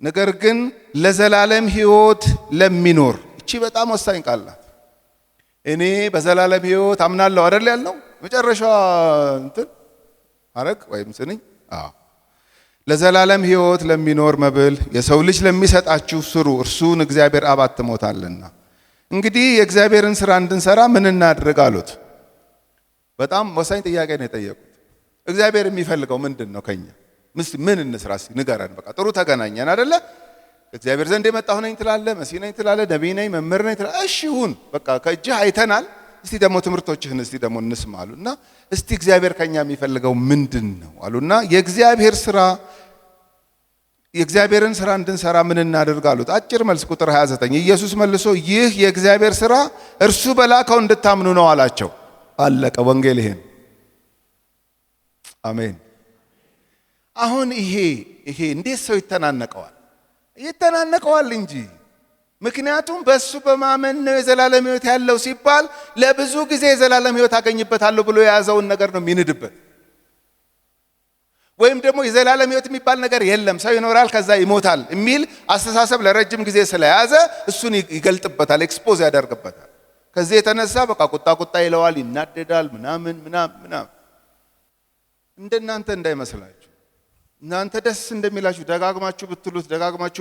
ነገር ግን ለዘላለም ህይወት ለሚኖር እቺ በጣም ወሳኝ ቃል ናት። እኔ በዘላለም ህይወት አምናለሁ አይደል ያልነው መጨረሻ እንትን አረግ ወይም ስንኝ ለዘላለም ህይወት ለሚኖር መብል የሰው ልጅ ለሚሰጣችሁ ስሩ፣ እርሱን እግዚአብሔር አብ አትሞታልና። እንግዲህ የእግዚአብሔርን ስራ እንድንሰራ ምን እናድርግ አሉት። በጣም ወሳኝ ጥያቄ ነው የጠየቁት። እግዚአብሔር የሚፈልገው ምንድን ነው ከኛ? ምን እንስራ እስቲ ንገረን። በቃ ጥሩ ተገናኘን አይደለ? እግዚአብሔር ዘንድ የመጣሁ ነኝ ትላለህ፣ መሲህ ነኝ ትላለህ፣ ነቢይ ነኝ፣ መምህር ነኝ ትላለህ። እሺ ሁን፣ በቃ ከእጅህ አይተናል። እስቲ ደግሞ ትምህርቶችህን እስቲ ደግሞ እንስማ አሉና እስቲ እግዚአብሔር ከኛ የሚፈልገው ምንድን ነው አሉና የእግዚአብሔርን ስራ እንድንሰራ ምን እናድርግ አሉት። አጭር መልስ ቁጥር 29 ኢየሱስ መልሶ ይህ የእግዚአብሔር ስራ እርሱ በላከው እንድታምኑ ነው አላቸው። አለቀ። ወንጌል ይሄን። አሜን። አሁን ይሄ እንዴት ሰው ይተናነቀዋል? ይተናነቀዋል እንጂ ምክንያቱም በሱ በማመን ነው የዘላለም ህይወት ያለው ሲባል ለብዙ ጊዜ የዘላለም ህይወት አገኝበታለሁ ብሎ የያዘውን ነገር ነው የሚንድበት። ወይም ደግሞ የዘላለም ህይወት የሚባል ነገር የለም ሰው ይኖራል ከዛ ይሞታል የሚል አስተሳሰብ ለረጅም ጊዜ ስለያዘ እሱን ይገልጥበታል፣ ኤክስፖዝ ያደርግበታል። ከዚህ የተነሳ በቃ ቁጣ ይለዋል፣ ይናደዳል፣ ምናምን። እንደናንተ እንዳይመስላችሁ። እናንተ ደስ እንደሚላችሁ ደጋግማችሁ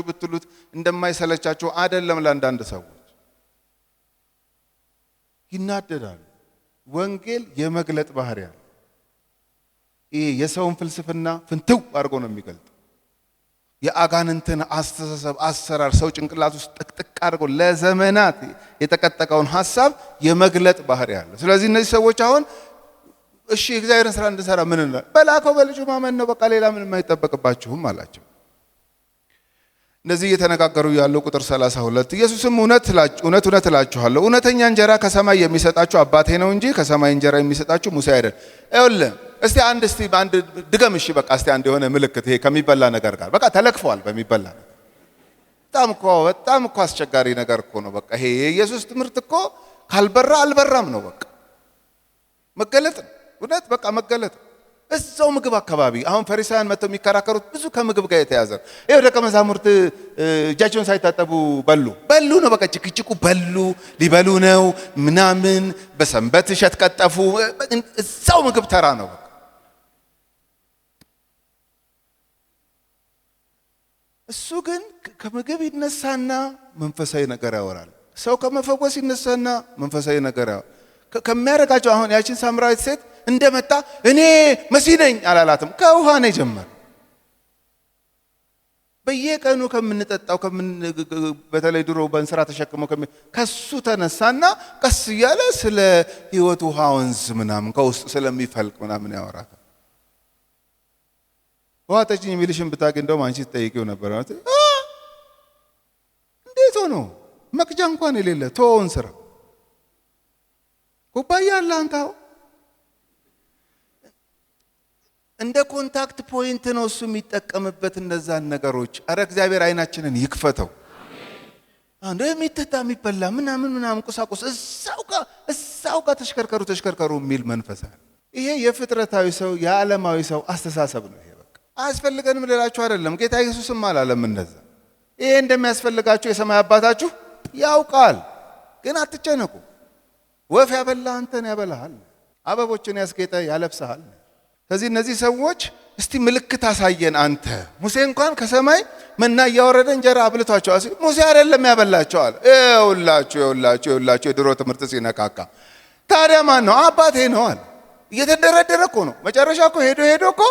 ብትሉት እንደማይሰለቻችሁ አይደለም። ለአንዳንድ ሰዎች ይናደዳሉ። ወንጌል የመግለጥ ባህሪ ያለው ይሄ የሰውን ፍልስፍና ፍንትው አድርጎ ነው የሚገልጥ። የአጋንንትን አስተሳሰብ አሰራር ሰው ጭንቅላት ውስጥ ጥቅጥቅ አድርጎ ለዘመናት የተቀጠቀውን ሐሳብ የመግለጥ ባህሪ ያለው። ስለዚህ እነዚህ ሰዎች አሁን እሺ እግዚአብሔርን ስራ እንድንሰራ ምን እንላለን? በላከው በልጁ ማመን ነው፣ በቃ ሌላ ምንም አይጠበቅባችሁም አላቸው። እነዚህ እየተነጋገሩ ያለው ቁጥር 32 ኢየሱስም እውነት እላችኋለሁ እውነተኛ እንጀራ ከሰማይ የሚሰጣችሁ አባቴ ነው እንጂ ከሰማይ እንጀራ የሚሰጣችሁ ሙሴ አይደል። ይኸውልህ እስቲ አንድ ድገም እሺ በቃ እስቲ አንድ የሆነ ምልክት ይሄ ከሚበላ ነገር ጋር በቃ ተለክፈዋል በሚበላ ነገር። በጣም እኮ አስቸጋሪ ነገር እኮ ነው። በቃ ይሄ የኢየሱስ ትምህርት እኮ ካልበራ አልበራም ነው። በቃ መገለጥ እውነት በቃ መገለጥ እዛው ምግብ አካባቢ አሁን ፈሪሳውያን መጥተው የሚከራከሩት ብዙ ከምግብ ጋር የተያዘ ነው። ይሄው ደቀ መዛሙርት እጃቸውን ሳይታጠቡ በሉ ነው በቃ ጭቅጭቁ በሉ ሊበሉ ነው ምናምን በሰንበት እሸት ቀጠፉ። እዛው ምግብ ተራ ነው። በቃ እሱ ግን ከምግብ ይነሳና መንፈሳዊ ነገር ያወራል። ሰው ከመፈወስ ይነሳና መንፈሳዊ ነገር ያወራል። ከሚያረጋቸው አሁን ያችን ሳምራዊት ሴት እንደመጣ እኔ መሲህ ነኝ አላላትም። ከውሃ ነው የጀመረ። በየቀኑ ከምንጠጣው በተለይ ድሮ በእንስራ ተሸክመው ከሱ ተነሳና ቀስ እያለ ስለ ሕይወት ውሃ ወንዝ ምናምን ከውስጥ ስለሚፈልቅ ምናምን ያወራታል። ውሃ ጠጪኝ የሚልሽን ብታውቂ እንደውም አንቺ ትጠይቂው ነበር። እንዴት ሆኖ መቅጃ እንኳን የሌለ ተወውን ስራ ኩባያ አለ አንተው እንደ ኮንታክት ፖይንት ነው እሱ የሚጠቀምበት እነዛን ነገሮች። አረ እግዚአብሔር አይናችንን ይክፈተው። አንዴ የሚተታ የሚበላ ምናምን ቁሳቁስ እዛው ጋር ተሽከርከሩ የሚል መንፈስ አለ። ይሄ የፍጥረታዊ ሰው የዓለማዊ ሰው አስተሳሰብ ነው። ይሄ በቃ አያስፈልገንም ልላችሁ አይደለም። ጌታ ኢየሱስም አላለም እንደዛ። ይሄ እንደሚያስፈልጋችሁ የሰማይ አባታችሁ ያውቃል። ግን አትጨነቁ። ወፍ ያበላ አንተን ያበላሃል፣ አበቦችን ያስጌጠ ያለብስሃል። ስለዚህ እነዚህ ሰዎች እስቲ ምልክት አሳየን አንተ። ሙሴ እንኳን ከሰማይ መና እያወረደ እንጀራ አብልቷቸዋል። ሙሴ አይደለም ያበላቸዋል። ይኸውላችሁ የድሮ ትምህርት ሲነካካ ታዲያ ማን ነው? አባቴ ነው አለ። እየተደረደረ እኮ ነው። መጨረሻ እኮ ሄዶ እኮ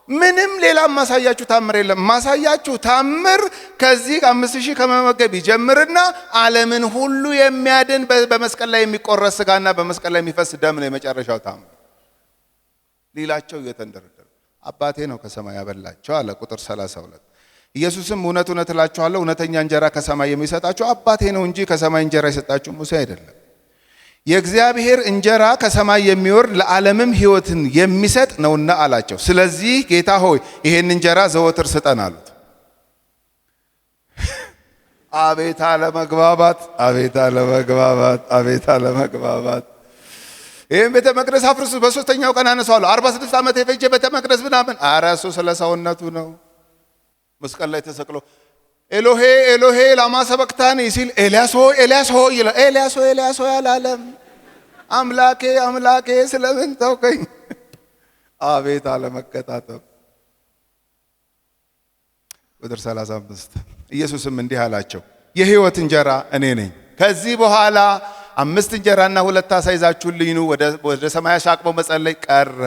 ምንም ሌላ ማሳያችሁ ታምር የለም። ማሳያችሁ ታምር ከዚህ 5000 ከመመገብ ይጀምርና ዓለምን ሁሉ የሚያድን በመስቀል ላይ የሚቆረስ ስጋና በመስቀል ላይ የሚፈስ ደም ነው የመጨረሻው ታምር ሊላቸው እየተንደረደረ አባቴ ነው ከሰማይ ያበላቸው አለ። ቁጥር 32 ኢየሱስም እውነት እላችኋለሁ እውነተኛ እንጀራ ከሰማይ የሚሰጣችሁ አባቴ ነው እንጂ ከሰማይ እንጀራ የሰጣችሁ ሙሴ አይደለም። የእግዚአብሔር እንጀራ ከሰማይ የሚወርድ ለዓለምም ሕይወትን የሚሰጥ ነውና አላቸው። ስለዚህ ጌታ ሆይ ይሄን እንጀራ ዘወትር ስጠን አሉት። አቤት አለመግባባት! ይሄን ቤተ መቅደስ አፍርሱ፣ በሶስተኛው ቀን አነሳዋለሁ። 46 ዓመት የፈጀ ቤተ መቅደስ ምናምን። ኧረ እሱ ስለ ሰውነቱ ነው። መስቀል ላይ ተሰቅሎ ኤሎሄ ኤሎሄ ላማ ሰበቅታኒ ሲል ኤልያስ ሆይ ይላል። ኤልያስ ሆይ አላለም። አምላኬ ስለምን ተውከኝ? አቤት አለመቀጣጠም! ቁጥር 35 ኢየሱስም እንዲህ አላቸው፣ የሕይወት እንጀራ እኔ ነኝ። ከዚህ በኋላ 5 እንጀራና 2 ዓሣ ይዛችሁልኝ ኑ። ወደ ሰማይ አሻቅቦ መጸለይ ቀረ።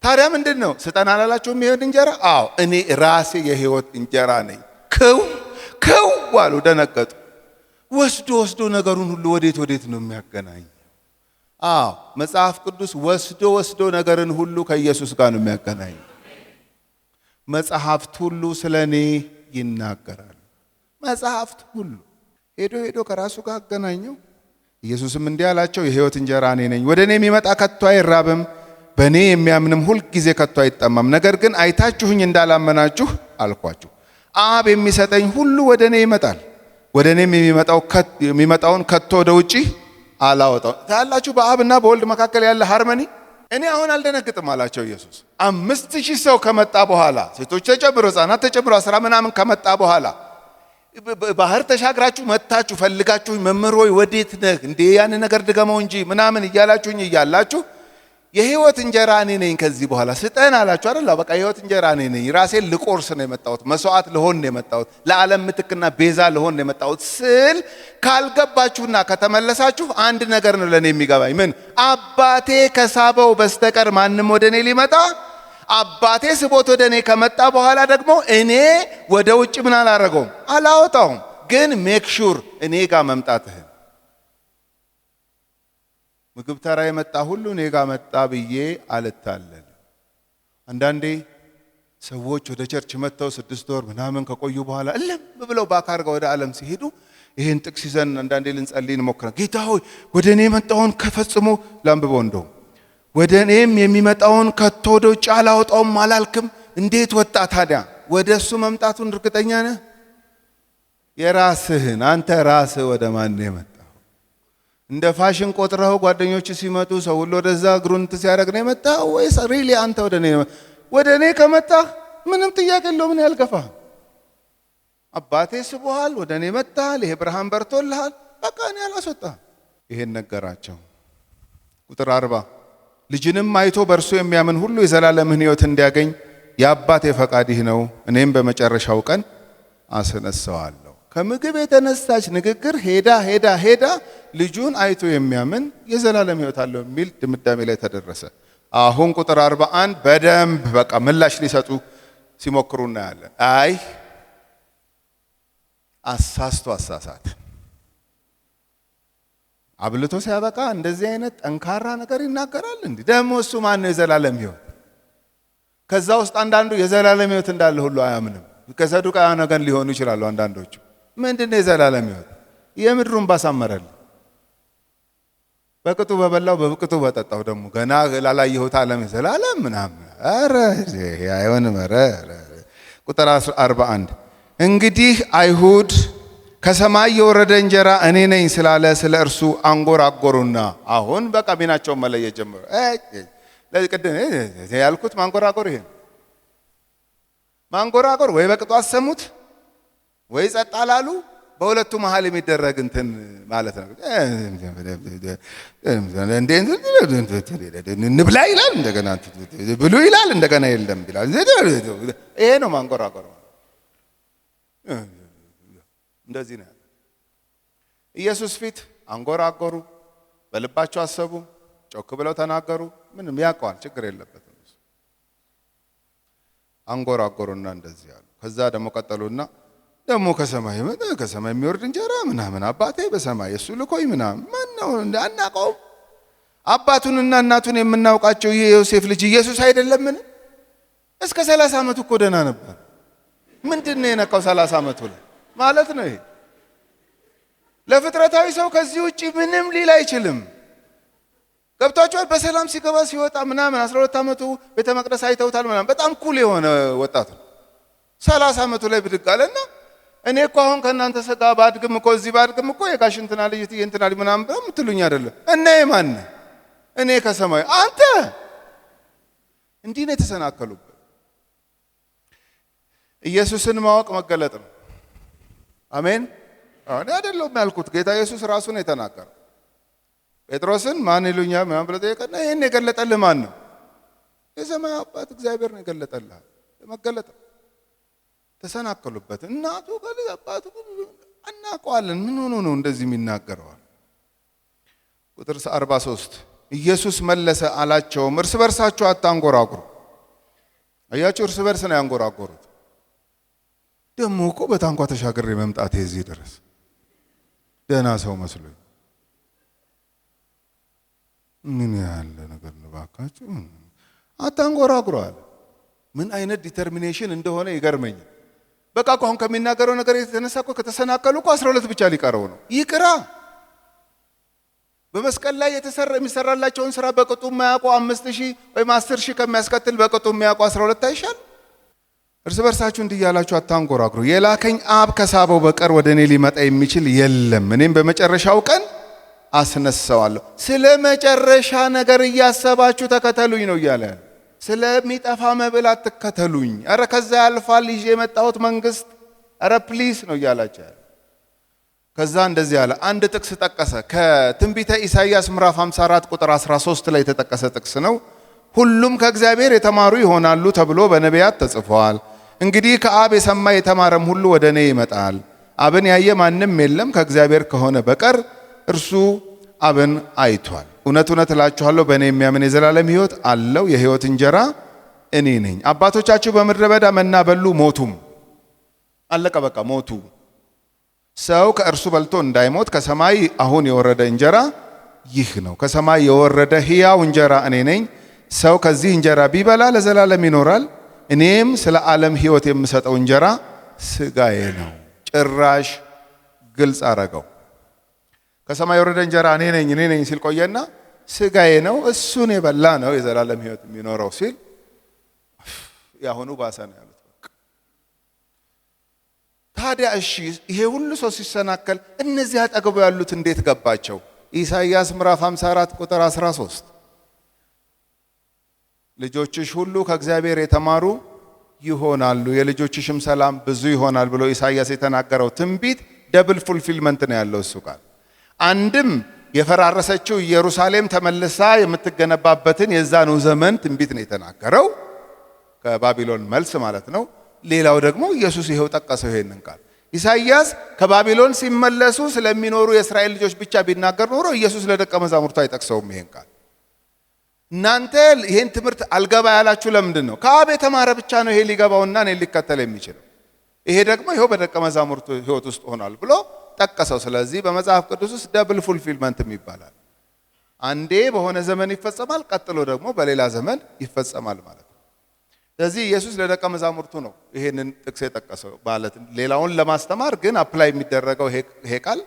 ታዲያ ምንድን ነው? ስጠን አላላችሁም? የሕይወት እንጀራ? አዎ እኔ ራሴ የሕይወት እንጀራ ነኝ። ከው አሉ፣ ደነገጡ። ወስዶ ነገሩን ሁሉ ወዴት ነው የሚያገናኘው? አዎ መጽሐፍ ቅዱስ ወስዶ ነገርን ሁሉ ከኢየሱስ ጋር ነው የሚያገናኘው። መጽሐፍት ሁሉ ስለ እኔ ይናገራሉ። መጽሐፍት ሁሉ ሄዶ ከራሱ ጋር አገናኘው። ኢየሱስም እንዲህ አላቸው፣ የሕይወት እንጀራ እኔ ነኝ። ወደ እኔ የሚመጣ ከቶ አይራብም፣ በእኔ የሚያምንም ሁል ጊዜ ከቶ አይጠማም። ነገር ግን አይታችሁኝ እንዳላመናችሁ አልኳችሁ። አብ የሚሰጠኝ ሁሉ ወደ እኔ ይመጣል፣ ወደ እኔም የሚመጣውን ከቶ ወደ ውጪ አላወጣው። ታያላችሁ በአብና በወልድ መካከል ያለ ሃርመኒ። እኔ አሁን አልደነግጥም አላቸው ኢየሱስ። 5000 ሰው ከመጣ በኋላ ሴቶች ተጨምሮ ሕፃናት ተጨምሮ 10 ምናምን ከመጣ በኋላ ባህር ተሻግራችሁ መጣችሁ ፈልጋችሁኝ መምህር ሆይ ወዴት ነህ እንዴ? ያን ነገር ድገመው እንጂ ምናምን እያላችሁኝ እያላችሁ የህይወት እንጀራ እኔ ነኝ ከዚህ በኋላ ስጠን አላችሁ አይደል? በቃ የህይወት እንጀራ እኔ ነኝ፣ ራሴን ልቆርስ ነው የመጣሁት፣ መስዋዕት ልሆን ነው የመጣሁት፣ ለዓለም ምትክና ቤዛ ልሆን ነው የመጣሁት ስል ካልገባችሁና ከተመለሳችሁ አንድ ነገር ነው ለኔ የሚገባኝ። ምን? አባቴ ከሳበው በስተቀር ማንም ወደ እኔ ሊመጣ፣ አባቴ ስቦት ወደ እኔ ከመጣ በኋላ ደግሞ እኔ ወደ ውጭ ምን አላረገውም አላወጣውም። ግን ሜክ ሹር እኔ ጋር መምጣትህን ምግብ ተራ የመጣ ሁሉ እኔ ጋር መጣ ብዬ አልታለል። አንዳንዴ ሰዎች ወደ ቸርች መጥተው 6 ወር ምናምን ከቆዩ በኋላ እለም ብለው ባካርጋ ወደ ዓለም ሲሄዱ ይሄን ጥቅስ ይዘን አንዳንዴ ልንጸልይ እንሞክራለን። ጌታ ሆይ ወደ እኔ የመጣውን ከፈጽሞ ላንብበው፣ እንደው ወደ እኔም የሚመጣውን ከቶ ወደ ውጭ አላወጣውም አላልክም? እንዴት ወጣ ታዲያ? ወደ እሱ መምጣቱን እርግጠኛ ነህ? የራስህን አንተ ራስህ ወደ ማን የመጣው? እንደ ፋሽን ቆጥረው ጓደኞች ሲመጡ ሰው ሁሉ ወደዛ እግሩን ሲያደርግ ነው የመጣው ወይስ ሪሊ አንተ ወደ እኔ ከመጣህ ምንም ጥያቄ የለውም፣ ምን ያልገፋህ? አባቴ ስቦሃል፣ ወደ እኔ መጣሃል፣ ይሄ ብርሃን በርቶልሃል፣ በቃ እኔ አላስወጣህም። ይሄን ነገራቸው። ቁጥር 40 ልጅንም አይቶ በእርሱ የሚያምን ሁሉ የዘላለምን ሕይወት እንዲያገኝ የአባቴ ፈቃድ ይህ ነው፣ እኔም በመጨረሻው ቀን አስነሳዋለሁ። ከምግብ የተነሳች ንግግር ሄዳ ልጁን አይቶ የሚያምን የዘላለም ሕይወት አለው የሚል ድምዳሜ ላይ ተደረሰ። አሁን ቁጥር 41 በደንብ በቃ ምላሽ ሊሰጡ ሲሞክሩ እናያለን። አይ አሳሳት አብልቶ ሲያበቃ እንደዚህ አይነት ጠንካራ ነገር ይናገራል እንዴ? ደግሞ እሱ ማን ነው የዘላለም ሕይወት? ከዛ ውስጥ አንዳንዱ የዘላለም ሕይወት እንዳለ ሁሉ አያምንም። ከሰዱቃውያን ወገን ሊሆኑ ይችላሉ አንዳንዶቹ። ምንድነው የዘላለም ሕይወት? የምድሩን ባሳመረል በቅጡ በበላው በቅጡ በጠጣው ደግሞ ገና ላላየሁት ዓለም የዘላለም ምናምን አረ አይሆንም። ቁጥር 41 እንግዲህ አይሁድ ከሰማይ የወረደ እንጀራ እኔ ነኝ ስላለ ስለ እርሱ አንጎራጎሩና፣ አሁን በቃ ሚናቸውን መለየት ጀመሩ። ለቅድም ያልኩት ማንጎራጎር ይሄ ማንጎራጎር ወይ በቅጡ አሰሙት ወይ ጸጥ አላሉ። በሁለቱ መሃል የሚደረግ እንትን ማለት ነው። እንብላ ይላል እንደገና ብሉ ይላል እንደገና የለም ይላል። ይሄ ነው ማንጎራጎር። እንደዚህ ነው። ኢየሱስ ፊት አንጎራጎሩ፣ በልባቸው አሰቡ፣ ጮክ ብለው ተናገሩ። ምንም ያውቀዋል፣ ችግር የለበትም። አንጎራጎሩና እንደዚህ ያሉ። ከዛ ደግሞ ቀጠሉና ደግሞ ከሰማይ መጣ፣ ከሰማይ የሚወርድ እንጀራ ምናምን አባቴ በሰማይ እሱ ልኮኝ ምናምን ማን ነው እንዳናቀው? አባቱንና እናቱን የምናውቃቸው ይሄ ዮሴፍ ልጅ ኢየሱስ አይደለምን? እስከ 30 ዓመቱ እኮ ደህና ነበር። ምንድነው የነካው 30 ዓመቱ ላይ ማለት ነው? ይሄ ለፍጥረታዊ ሰው ከዚህ ውጪ ምንም ሊል አይችልም። ገብቷቸዋል። በሰላም ሲገባ ሲወጣ ምናምን 12 ዓመቱ ቤተ መቅደስ አይተውታል ምናምን በጣም ኩል የሆነ ወጣት ነው። 30 ዓመቱ ላይ ብድግ አለና እኔ እኮ አሁን ከእናንተ ስጋ ባድግም እኮ እዚህ ባድግም እኮ የጋሽ እንትና ልጅ እንትና ልጅ ምናምን ምትሉኝ አይደለም። እና የማን እኔ ከሰማይ አንተ እንዲህ ነው የተሰናከሉበት። ኢየሱስን ማወቅ መገለጥ ነው። አሜን። እኔ አይደለም ያልኩት፣ ጌታ ኢየሱስ ራሱ ነው የተናገረው። ጴጥሮስን ማን ይሉኛል ምናምን ብሎ ጠየቀና ይሄን የገለጠልህ ማን ነው? የሰማይ አባት እግዚአብሔር ነው የገለጠልህ። መገለጥ ተሰናከሉበት። እናቱ ከልጅ አባቱ አናውቀዋለን። ምን ሆኖ ነው እንደዚህ የሚናገረዋል? ቁጥር 43 ኢየሱስ መለሰ አላቸውም እርስ በርሳችሁ አታንጎራጉሩ። አያችሁ፣ እርስ በርስ ነው ያንጎራጎሩት። ደግሞ እኮ በታንኳ ተሻግሬ መምጣቴ እዚህ ድረስ ደህና ሰው መስሎኝ ምን ያለ ነገር ነው ባካችሁ፣ አታንጎራጉሩ አለ። ምን አይነት ዲተርሚኔሽን እንደሆነ ይገርመኛል። በቃ አሁን ከሚናገረው ነገር የተነሳ እኮ ከተሰናከሉ እኮ 12 ብቻ ሊቀረው ነው። ይቅራ። በመስቀል ላይ የሚሰራላቸውን ስራ በቅጡ የማያውቁ 5000 ወይም 10000 ከሚያስከትል በቅጡ የሚያውቁ 12 አይሻል? እርስ በርሳችሁ እንዲህ ያላችሁ አታንጎራጉሩ። የላከኝ አብ ከሳበው በቀር ወደ እኔ ሊመጣ የሚችል የለም፣ እኔም በመጨረሻው ቀን አስነሳዋለሁ። ስለ መጨረሻ ነገር እያሰባችሁ ተከተሉኝ ነው እያለ። ስለሚጠፋ መብል አትከተሉኝ። አረ ከዛ ያልፋል ይዤ የመጣሁት መንግስት፣ አረ ፕሊስ ነው እያላችሁ። ከዛ እንደዚህ አለ። አንድ ጥቅስ ጠቀሰ። ከትንቢተ ኢሳይያስ ምዕራፍ 54 ቁጥር 13 ላይ የተጠቀሰ ጥቅስ ነው። ሁሉም ከእግዚአብሔር የተማሩ ይሆናሉ ተብሎ በነቢያት ተጽፏል። እንግዲህ ከአብ የሰማ የተማረም ሁሉ ወደ እኔ ይመጣል። አብን ያየ ማንም የለም ከእግዚአብሔር ከሆነ በቀር እርሱ አብን አይቷል። እውነት እውነት እላችኋለሁ በእኔ የሚያምን የዘላለም ሕይወት አለው። የሕይወት እንጀራ እኔ ነኝ። አባቶቻችሁ በምድረ በዳ መና በሉ ሞቱም። አለቀ በቃ ሞቱ። ሰው ከእርሱ በልቶ እንዳይሞት ከሰማይ አሁን የወረደ እንጀራ ይህ ነው። ከሰማይ የወረደ ሕያው እንጀራ እኔ ነኝ። ሰው ከዚህ እንጀራ ቢበላ ለዘላለም ይኖራል። እኔም ስለ ዓለም ሕይወት የምሰጠው እንጀራ ሥጋዬ ነው። ጭራሽ ግልጽ አረገው። ከሰማይ የወረደ እንጀራ እኔ ነኝ ሲል ቆየና ሥጋዬ ነው እሱን የበላ ነው የዘላለም ሕይወት የሚኖረው ሲል ያሁኑ ባሰ ነው ያሉት። ታዲያ እሺ ይሄ ሁሉ ሰው ሲሰናከል እነዚህ አጠገቡ ያሉት እንዴት ገባቸው? ኢሳይያስ ምዕራፍ 54 ቁጥር 13 ልጆችሽ ሁሉ ከእግዚአብሔር የተማሩ ይሆናሉ የልጆችሽም ሰላም ብዙ ይሆናል ብሎ ኢሳይያስ የተናገረው ትንቢት ደብል ፉልፊልመንት ነው ያለው እሱ ቃል። አንድም የፈራረሰችው ኢየሩሳሌም ተመልሳ የምትገነባበትን የዛኑ ዘመን ትንቢት ነው የተናገረው ከባቢሎን መልስ ማለት ነው። ሌላው ደግሞ ኢየሱስ ይሄው ጠቀሰው ይሄንን ቃል። ኢሳይያስ ከባቢሎን ሲመለሱ ስለሚኖሩ የእስራኤል ልጆች ብቻ ቢናገር ኖሮ ኢየሱስ ለደቀ መዛሙርቱ አይጠቅሰውም ይሄን ቃል። እናንተ ይሄን ትምህርት አልገባ ያላችሁ ለምንድን ነው? ከአብ የተማረ ብቻ ነው ይሄ ሊገባውና እኔ ሊከተል የሚችለው። ይሄ ደግሞ ይሄው በደቀ መዛሙርቱ ሕይወት ውስጥ ሆኗል ብሎ ጠቀሰው። ስለዚህ በመጽሐፍ ቅዱስ ውስጥ ደብል ፉልፊልመንት ይባላል። አንዴ በሆነ ዘመን ይፈጸማል፣ ቀጥሎ ደግሞ በሌላ ዘመን ይፈጸማል ማለት ነው። ስለዚህ ኢየሱስ ለደቀ መዛሙርቱ ነው ይሄንን ጥቅስ የጠቀሰው ማለት ሌላውን ለማስተማር ግን አፕላይ የሚደረገው ይሄ ቃል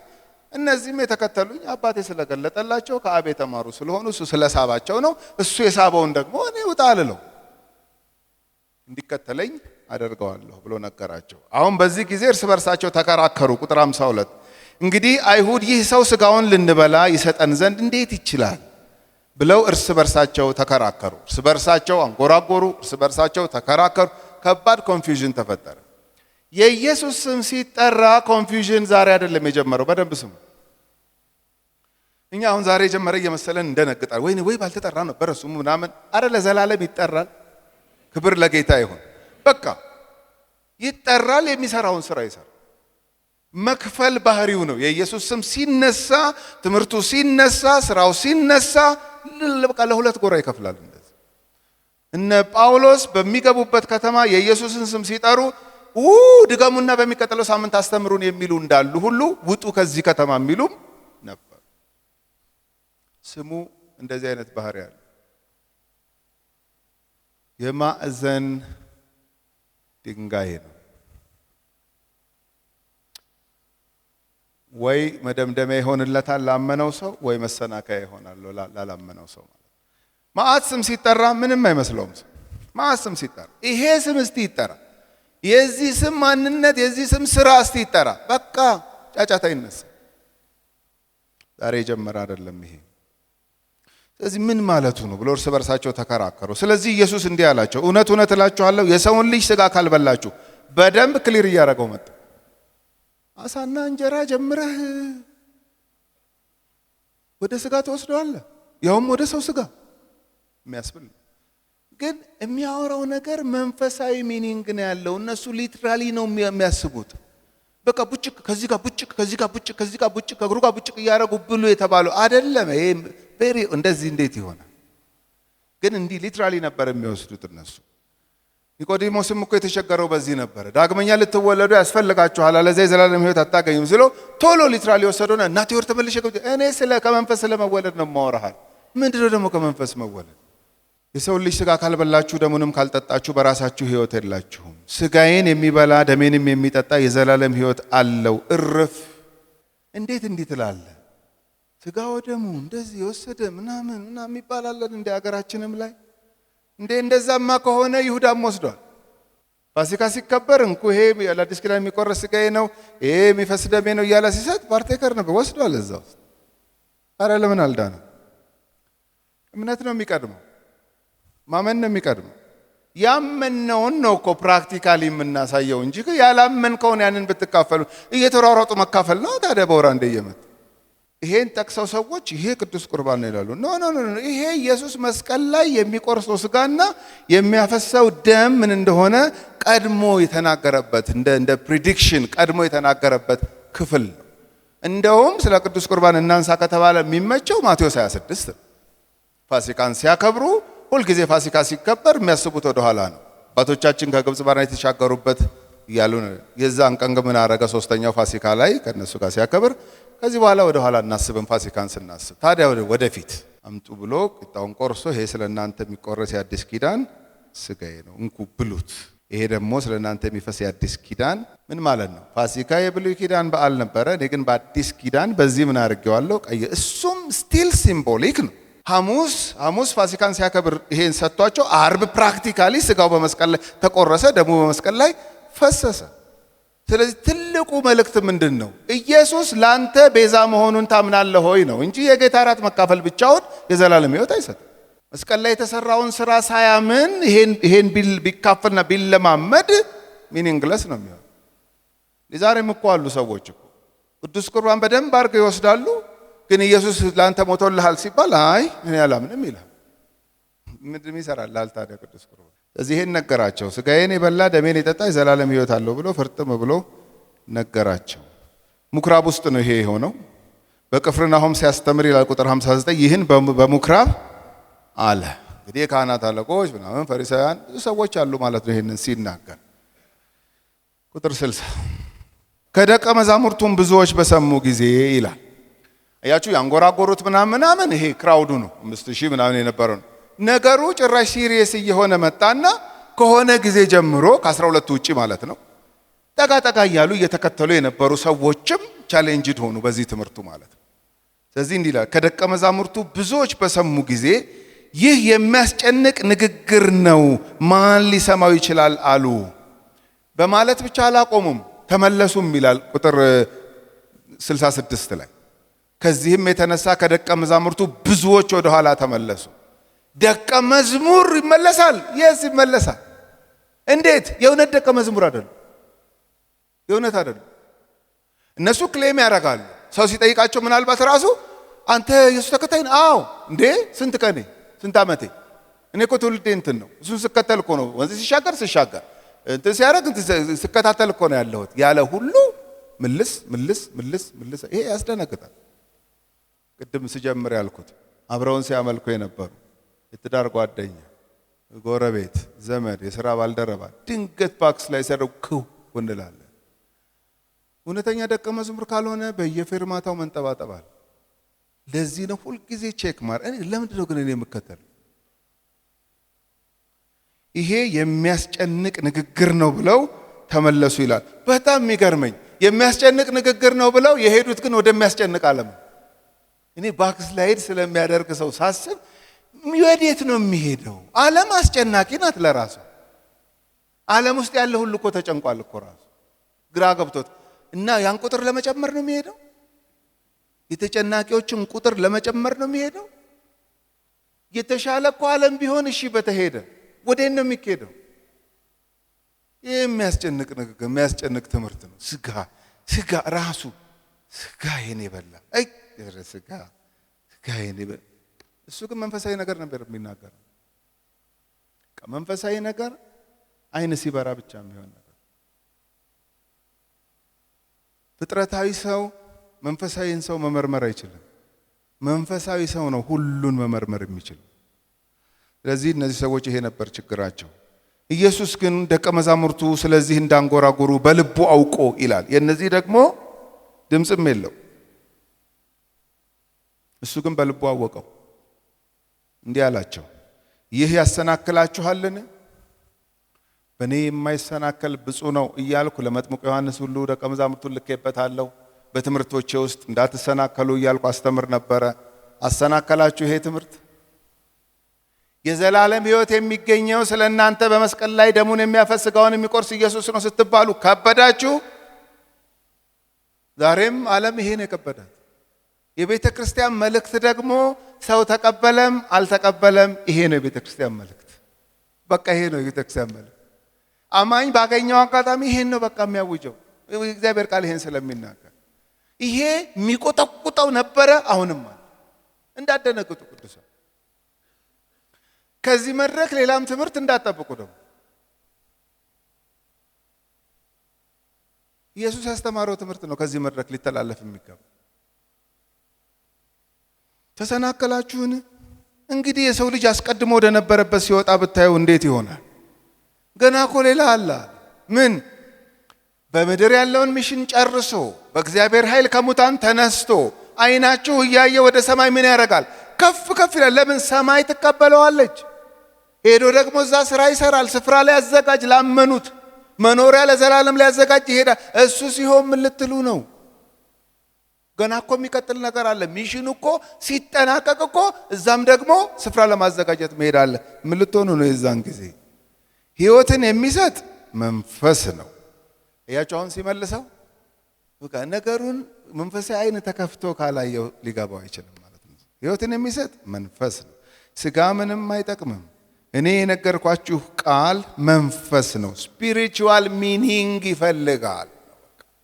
እነዚህም የተከተሉኝ አባቴ ስለገለጠላቸው ከአብ የተማሩ ስለሆኑ እሱ ስለሳባቸው ነው። እሱ የሳበውን ደግሞ እኔ ውጣ አልለው እንዲከተለኝ አደርገዋለሁ ብሎ ነገራቸው። አሁን በዚህ ጊዜ እርስ በርሳቸው ተከራከሩ። ቁጥር 52 እንግዲህ አይሁድ ይህ ሰው ሥጋውን ልንበላ ይሰጠን ዘንድ እንዴት ይችላል ብለው እርስ በርሳቸው ተከራከሩ። እርስ በርሳቸው አንጎራጎሩ፣ እርስ በርሳቸው ተከራከሩ። ከባድ ኮንፊውዥን ተፈጠረ። የኢየሱስ ስም ሲጠራ ኮንፊውዥን ዛሬ አይደለም የጀመረው። በደንብ ስሙ። እኛ አሁን ዛሬ የጀመረ እየመሰለን እንደነግጣል። ወይ ባልተጠራ ነበር እሱ ምናምን። አረ ለዘላለም ይጠራል። ክብር ለጌታ ይሁን። በቃ ይጠራል፣ የሚሰራውን ስራ ይሰራል። መክፈል ባህሪው ነው። የኢየሱስ ስም ሲነሳ፣ ትምህርቱ ሲነሳ፣ ስራው ሲነሳ በቃ ለሁለት ጎራ ይከፍላል። እንደዚህ እነ ጳውሎስ በሚገቡበት ከተማ የኢየሱስን ስም ሲጠሩ ድገሙና በሚቀጥለው ሳምንት አስተምሩን የሚሉ እንዳሉ ሁሉ ውጡ ከዚህ ከተማ የሚሉም ነበር። ስሙ እንደዚህ አይነት ባህሪ ያለ የማዕዘን ድንጋይ ነው። ወይ መደምደሚያ ይሆንለታል ላመነው ሰው፣ ወይ መሰናከያ ይሆናል ላላመነው ሰው ማለት። መዓት ስም ሲጠራ ምንም አይመስለውም ሰው። መዓት ስም ሲጠራ ይሄ ስም እስቲ ይጠራ፣ የዚህ ስም ማንነት፣ የዚህ ስም ስራ እስቲ ይጠራ፣ በቃ ጫጫታ ይነሳ። ዛሬ የጀመረ አይደለም ይሄ። ስለዚህ ምን ማለቱ ነው ብሎ እርስ በርሳቸው ተከራከሩ። ስለዚህ ኢየሱስ እንዲህ አላቸው፣ እውነት እውነት እላችኋለሁ የሰውን ልጅ ሥጋ ካልበላችሁ። በደንብ ክሊር እያደረገው መጣ። አሳና እንጀራ ጀምረህ ወደ ሥጋ ተወስደዋለህ፣ ያውም ወደ ሰው ሥጋ የሚያስብል ግን የሚያወራው ነገር መንፈሳዊ ሚኒንግ ነው ያለው። እነሱ ሊትራሊ ነው የሚያስቡት። በቃ ቡጭቅ ከዚህ ጋር ቡጭቅ ከዚህ ጋር ቡጭቅ ከዚህ ጋር ቡጭቅ ከእግሩ ጋር ቡጭቅ እያደረጉ ብሉ የተባለው አይደለም። ይሄ ቬሪ እንደዚህ እንዴት ይሆናል? ግን እንዲህ ሊትራሊ ነበር የሚወስዱት እነሱ። ኒቆዲሞስም እኮ የተቸገረው በዚህ ነበር። ዳግመኛ ልትወለዱ ያስፈልጋችኋል አለዚያ የዘላለም ሕይወት አታገኙም ሲለው ቶሎ ሊትራሊ ወሰደውና እናቴ ወር ተመልሼ እኔ ከመንፈስ ስለመወለድ ነው የማወራሃል። ምንድነው ደግሞ ከመንፈስ መወለድ? የሰው ልጅ ሥጋ ካልበላችሁ ደሙንም ካልጠጣችሁ በራሳችሁ ሕይወት የላችሁም። ሥጋዬን የሚበላ ደሜንም የሚጠጣ የዘላለም ሕይወት አለው። እርፍ! እንዴት እንዲህ ትላለህ? ሥጋ ወደሙ እንደዚህ የወሰደ ምናምን ይባላል እንደ ሀገራችንም ላይ እንዴ? እንደዛማ ከሆነ ይሁዳም ወስዷል። ፋሲካ ሲከበር እንኩ ይሄ ለአዲስ ኪዳን የሚቆረስ ሥጋዬ ነው፣ ይሄ የሚፈስ ደሜ ነው እያለ ሲሰጥ ፓርቴከር ነበር፣ ወስዷል እዛ ውስጥ። አረ ለምን አልዳነም? እምነት ነው የሚቀድመው፣ ማመን ነው የሚቀድመው። ያመነውን ነው እኮ ፕራክቲካሊ የምናሳየው እንጂ ያላመንከውን ያንን ብትካፈሉ እየተሯሯጡ መካፈል ነው ታዲያ በወራ እንደየመት ይሄን ጠቅሰው ሰዎች ይሄ ቅዱስ ቁርባን ነው ይላሉ። ኖ ኖ ኖ ይሄ ኢየሱስ መስቀል ላይ የሚቆርሰው ስጋና የሚያፈሰው ደም ምን እንደሆነ ቀድሞ የተናገረበት እንደ ፕሪዲክሽን ቀድሞ የተናገረበት ክፍል ነው። እንደውም ስለ ቅዱስ ቁርባን እናንሳ ከተባለ የሚመቸው ማቴዎስ 26 ፋሲካን ሲያከብሩ ሁል ጊዜ ፋሲካ ሲከበር የሚያስቡት ወደ ኋላ ነው። አባቶቻችን ከግብጽ ባርነት የተሻገሩበት ይያሉ የዛን ቀን ምን አረገ ሶስተኛው ፋሲካ ላይ ከነሱ ጋር ሲያከብር ከዚህ በኋላ ወደ ኋላ እናስብን ፋሲካን ስናስብ ታዲያ ወደፊት አምጡ ብሎ ቂጣውን ቆርሶ ይሄ ስለናንተ የሚቆረስ የአዲስ ኪዳን ስጋዬ ነው እንኩ ብሉት። ይሄ ደግሞ ስለናንተ የሚፈስ የአዲስ ኪዳን ምን ማለት ነው? ፋሲካ የብሉይ ኪዳን በዓል ነበረ። እኔ ግን በአዲስ ኪዳን በዚህ ምን አድርጌዋለሁ? ቀይ እሱም ስቲል ሲምቦሊክ ነው። ሐሙስ ፋሲካን ሲያከብር ይሄን ሰጥቷቸው አርብ ፕራክቲካሊ ስጋው በመስቀል ላይ ተቆረሰ፣ ደሙ በመስቀል ላይ ፈሰሰ። ስለዚህ ትልቁ መልእክት ምንድነው? ኢየሱስ ላንተ ቤዛ መሆኑን ታምናለህ ሆይ ነው እንጂ የጌታ እራት መካፈል ብቻውን የዘላለም ሕይወት አይሰጥም። መስቀል ላይ የተሰራውን ስራ ሳያምን ይሄን ቢካፈልና ቢለማመድ ሚኒንግለስ ነው የሚሆነው። ዛሬም እኮ አሉ ሰዎች እኮ ቅዱስ ቁርባን በደንብ አድርገው ይወስዳሉ፣ ግን ኢየሱስ ላንተ ሞቶልሃል ሲባል አይ እኔ አላምንም ይላል። ምንድን ይሰራልሃል ታዲያ ቅዱስ ቁርባን? ስለዚህ ይሄን ነገራቸው። ስጋዬን የበላ ደሜን የጠጣ የዘላለም ሕይወት አለው ብሎ ፍርጥም ብሎ ነገራቸው። ምኩራብ ውስጥ ነው ይሄ የሆነው። በቅፍርናሆም ሲያስተምር ይላል ቁጥር 59 ይህን በምኩራብ አለ። እንግዲህ የካህናት አለቆች ምናምን ፈሪሳውያን ብዙ ሰዎች አሉ ማለት ነው ይሄንን ሲናገር። ቁጥር 60 ከደቀ መዛሙርቱም ብዙዎች በሰሙ ጊዜ ይላል። አያችሁ ያንጎራጎሩት ምናምን ይሄ ክራውዱ ነው 5000 ምናምን የነበረው ነው። ነገሩ ጭራሽ ሲሪየስ እየሆነ መጣና ከሆነ ጊዜ ጀምሮ ከ12 ውጪ ማለት ነው ጠጋ እያሉ እየተከተሉ የነበሩ ሰዎችም ቻሌንጅድ ሆኑ በዚህ ትምህርቱ ማለት ነው። ስለዚህ እንዲህ ይላል ከደቀ መዛሙርቱ ብዙዎች በሰሙ ጊዜ ይህ የሚያስጨንቅ ንግግር ነው፣ ማን ሊሰማው ይችላል አሉ። በማለት ብቻ አላቆሙም፣ ተመለሱም ይላል ቁጥር 66 ላይ። ከዚህም የተነሳ ከደቀ መዛሙርቱ ብዙዎች ወደ ኋላ ተመለሱ። ደቀ መዝሙር ይመለሳል? የስ ይመለሳል። እንዴት? የእውነት ደቀ መዝሙር አይደለም፣ የእውነት አይደለም። እነሱ ክሌም ያደርጋሉ። ሰው ሲጠይቃቸው ምናልባት ራሱ አንተ ኢየሱስ ተከታይ ነህ? አዎ። እንዴ ስንት ቀኔ ስንት ዓመቴ? እኔ እኮ ትውልዴ እንትን ነው፣ እሱን ስከተል እኮ ነው ወንዝ ሲሻገር እንትን ሲያደርግ ስከታተል እኮ ነው ያለሁት ያለ ሁሉ ምልስ። ይሄ ያስደነግጣል። ቅድም ስጀምር ያልኩት አብረውን ሲያመልኩ የነበሩ የትዳር ጓደኛ፣ ጎረቤት፣ ዘመድ፣ የሥራ ባልደረባ ድንገት ባክስ ላይ ሲያደርጉ ክው እንላለን። እውነተኛ ደቀ መዝሙር ካልሆነ በየፌርማታው መንጠባጠባል። ለዚህ ነው ሁልጊዜ ቼክ ማድረግ። ለምንድን ነው ግን እኔ የምከተል? ይሄ የሚያስጨንቅ ንግግር ነው ብለው ተመለሱ ይላል። በጣም የሚገርመኝ የሚያስጨንቅ ንግግር ነው ብለው የሄዱት ግን ወደሚያስጨንቅ ዓለም። እኔ ባክስላይድ ስለሚያደርግ ሰው ሳስብ ወዴት ነው የሚሄደው? ዓለም አስጨናቂ ናት ለራሱ። ዓለም ውስጥ ያለ ሁሉ እኮ ተጨንቋል እኮ ራሱ ግራ ገብቶት እና ያን ቁጥር ለመጨመር ነው የሚሄደው። የተጨናቂዎችን ቁጥር ለመጨመር ነው የሚሄደው። የተሻለ እኮ ዓለም ቢሆን እሺ በተሄደ ወዴት ነው የሚሄደው? ይህ የሚያስጨንቅ ንግግር የሚያስጨንቅ ትምህርት ነው። ስጋ ራሱ ስጋ ይሄን ይበላ አይ ስጋ ይሄን ይበላ። እሱ ግን መንፈሳዊ ነገር ነበር የሚናገረው። መንፈሳዊ ነገር አይን ሲበራ ብቻ የሚሆን ነገር። ፍጥረታዊ ሰው መንፈሳዊን ሰው መመርመር አይችልም። መንፈሳዊ ሰው ነው ሁሉን መመርመር የሚችል። ስለዚህ እነዚህ ሰዎች ይሄ ነበር ችግራቸው። ኢየሱስ ግን ደቀ መዛሙርቱ ስለዚህ እንዳንጎራጎሩ በልቡ አውቆ ይላል። የነዚህ ደግሞ ድምጽም የለው፣ እሱ ግን በልቡ አወቀው። እንዲህ አላቸው፣ ይህ ያሰናክላችኋልን? በእኔ የማይሰናከል ብፁዕ ነው እያልኩ ለመጥምቁ ዮሐንስ ሁሉ ደቀ መዛሙርቱን ልኬበታለሁ። በትምህርቶቼ ውስጥ እንዳትሰናከሉ እያልኩ አስተምር ነበረ። አሰናከላችሁ? ይሄ ትምህርት የዘላለም ሕይወት የሚገኘው ስለ እናንተ በመስቀል ላይ ደሙን የሚያፈስ ሥጋውን የሚቆርስ ኢየሱስ ነው ስትባሉ ከበዳችሁ? ዛሬም ዓለም ይሄን የከበዳት። የቤተ ክርስቲያን መልእክት ደግሞ ሰው ተቀበለም አልተቀበለም ይሄ ነው የቤተ ክርስቲያን መልእክት። በቃ ይሄ ነው የቤተክርስቲያን መልእክት። አማኝ ባገኘው አጋጣሚ ይሄን ነው በቃ የሚያውጀው። እግዚአብሔር ቃል ይሄን ስለሚናገር ይሄ የሚቆጠቁጠው ነበረ፣ አሁንም አለ። እንዳደነግጡ ቅዱሳን። ከዚህ መድረክ ሌላም ትምህርት እንዳትጠብቁ ደግሞ። ኢየሱስ ያስተማረው ትምህርት ነው ከዚህ መድረክ ሊተላለፍ የሚገባ። ተሰናከላችሁን? እንግዲህ የሰው ልጅ አስቀድሞ ወደ ነበረበት ሲወጣ ብታዩ እንዴት ይሆናል? ገና እኮ ሌላ አለ። ምን? በምድር ያለውን ሚሽን ጨርሶ በእግዚአብሔር ኃይል ከሙታን ተነስቶ አይናችሁ እያየ ወደ ሰማይ ምን ያደርጋል? ከፍ ከፍ ይላል። ለምን? ሰማይ ትቀበለዋለች። ሄዶ ደግሞ እዛ ስራ ይሰራል። ስፍራ ላይ ያዘጋጅ፣ ላመኑት መኖሪያ ለዘላለም ሊያዘጋጅ ይሄዳል። እሱ ሲሆን ምን ልትሉ ነው? ገና እኮ የሚቀጥል ነገር አለ። ሚሽኑ እኮ ሲጠናቀቅ እኮ እዛም ደግሞ ስፍራ ለማዘጋጀት መሄድ አለ። ምን ልትሆኑ ነው? የዛን ጊዜ ሕይወትን የሚሰጥ መንፈስ ነው። እያቸው አሁን ሲመልሰው በቃ ነገሩን መንፈሳዊ አይን ተከፍቶ ካላየው ሊገባው አይችልም ማለት ነው። ሕይወትን የሚሰጥ መንፈስ ነው። ስጋ ምንም አይጠቅምም። እኔ የነገርኳችሁ ቃል መንፈስ ነው። ስፒሪቹዋል ሚኒንግ ይፈልጋል፣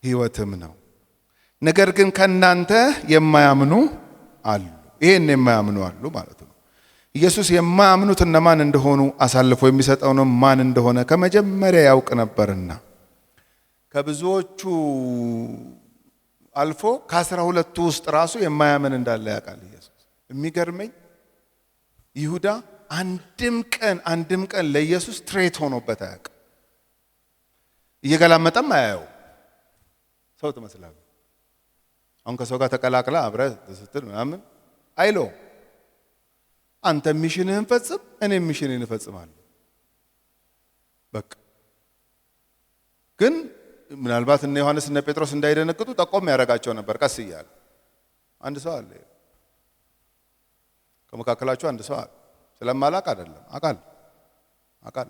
ሕይወትም ነው። ነገር ግን ከናንተ የማያምኑ አሉ። ይሄን የማያምኑ አሉ ማለት ነው። ኢየሱስ የማያምኑት እነማን እንደሆኑ አሳልፎ የሚሰጠው ነው ማን እንደሆነ ከመጀመሪያ ያውቅ ነበርና ከብዙዎቹ አልፎ ከ12 ውስጥ ራሱ የማያምን እንዳለ ያውቃል ኢየሱስ። የሚገርመኝ ይሁዳ አንድም ቀን ለኢየሱስ ትሬት ሆኖበት አያውቅም። እየገላመጠም አያየው። ሰው ትመስላለህ። አሁን ከሰው ጋር ተቀላቅላ አብረህ ስትል ምናምን አይሎ አንተ ሚሽንህን ፈጽም፣ እኔ ሚሽኔን እፈጽማለሁ። በቃ ግን ምናልባት እነ ዮሐንስ እነ ጴጥሮስ እንዳይደነግጡ ጠቆም ያደርጋቸው ነበር ቀስ እያለ። አንድ ሰው አለ ከመካከላችሁ፣ አንድ ሰው አለ ስለማላቅ አይደለም አቃል።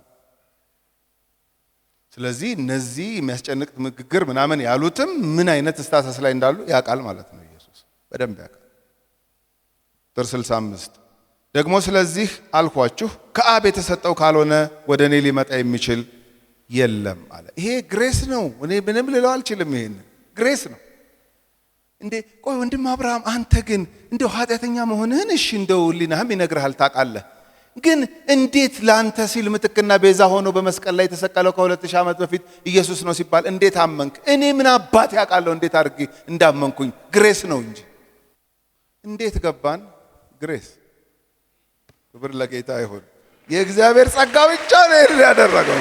ስለዚህ እነዚህ የሚያስጨንቅ ንግግር ምናምን ያሉትም ምን አይነት ስታተስ ላይ እንዳሉ ያውቃል ማለት ነው። ኢየሱስ በደንብ ያውቃል። ቁጥር 65 ደግሞ ስለዚህ አልኳችሁ ከአብ የተሰጠው ካልሆነ ወደ እኔ ሊመጣ የሚችል የለም አለ። ይሄ ግሬስ ነው። እኔ ምንም ልለው አልችልም። ይሄን ግሬስ ነው እንዴ። ቆይ ወንድም አብርሃም አንተ ግን እንደው ኃጢአተኛ መሆንህን እሺ እንደው ሊናህም ይነግርሃል ታውቃለህ። ግን እንዴት ላንተ ሲል ምትክና ቤዛ ሆኖ በመስቀል ላይ የተሰቀለው ከ2000 ዓመት በፊት ኢየሱስ ነው ሲባል እንዴት አመንክ? እኔ ምን አባት ያውቃለሁ እንዴት አድርጌ እንዳመንኩኝ። ግሬስ ነው እንጂ እንዴት ገባን? ግሬስ። ክብር ለጌታ ይሁን። የእግዚአብሔር ጸጋ ብቻ ነው ይሄን ያደረገው።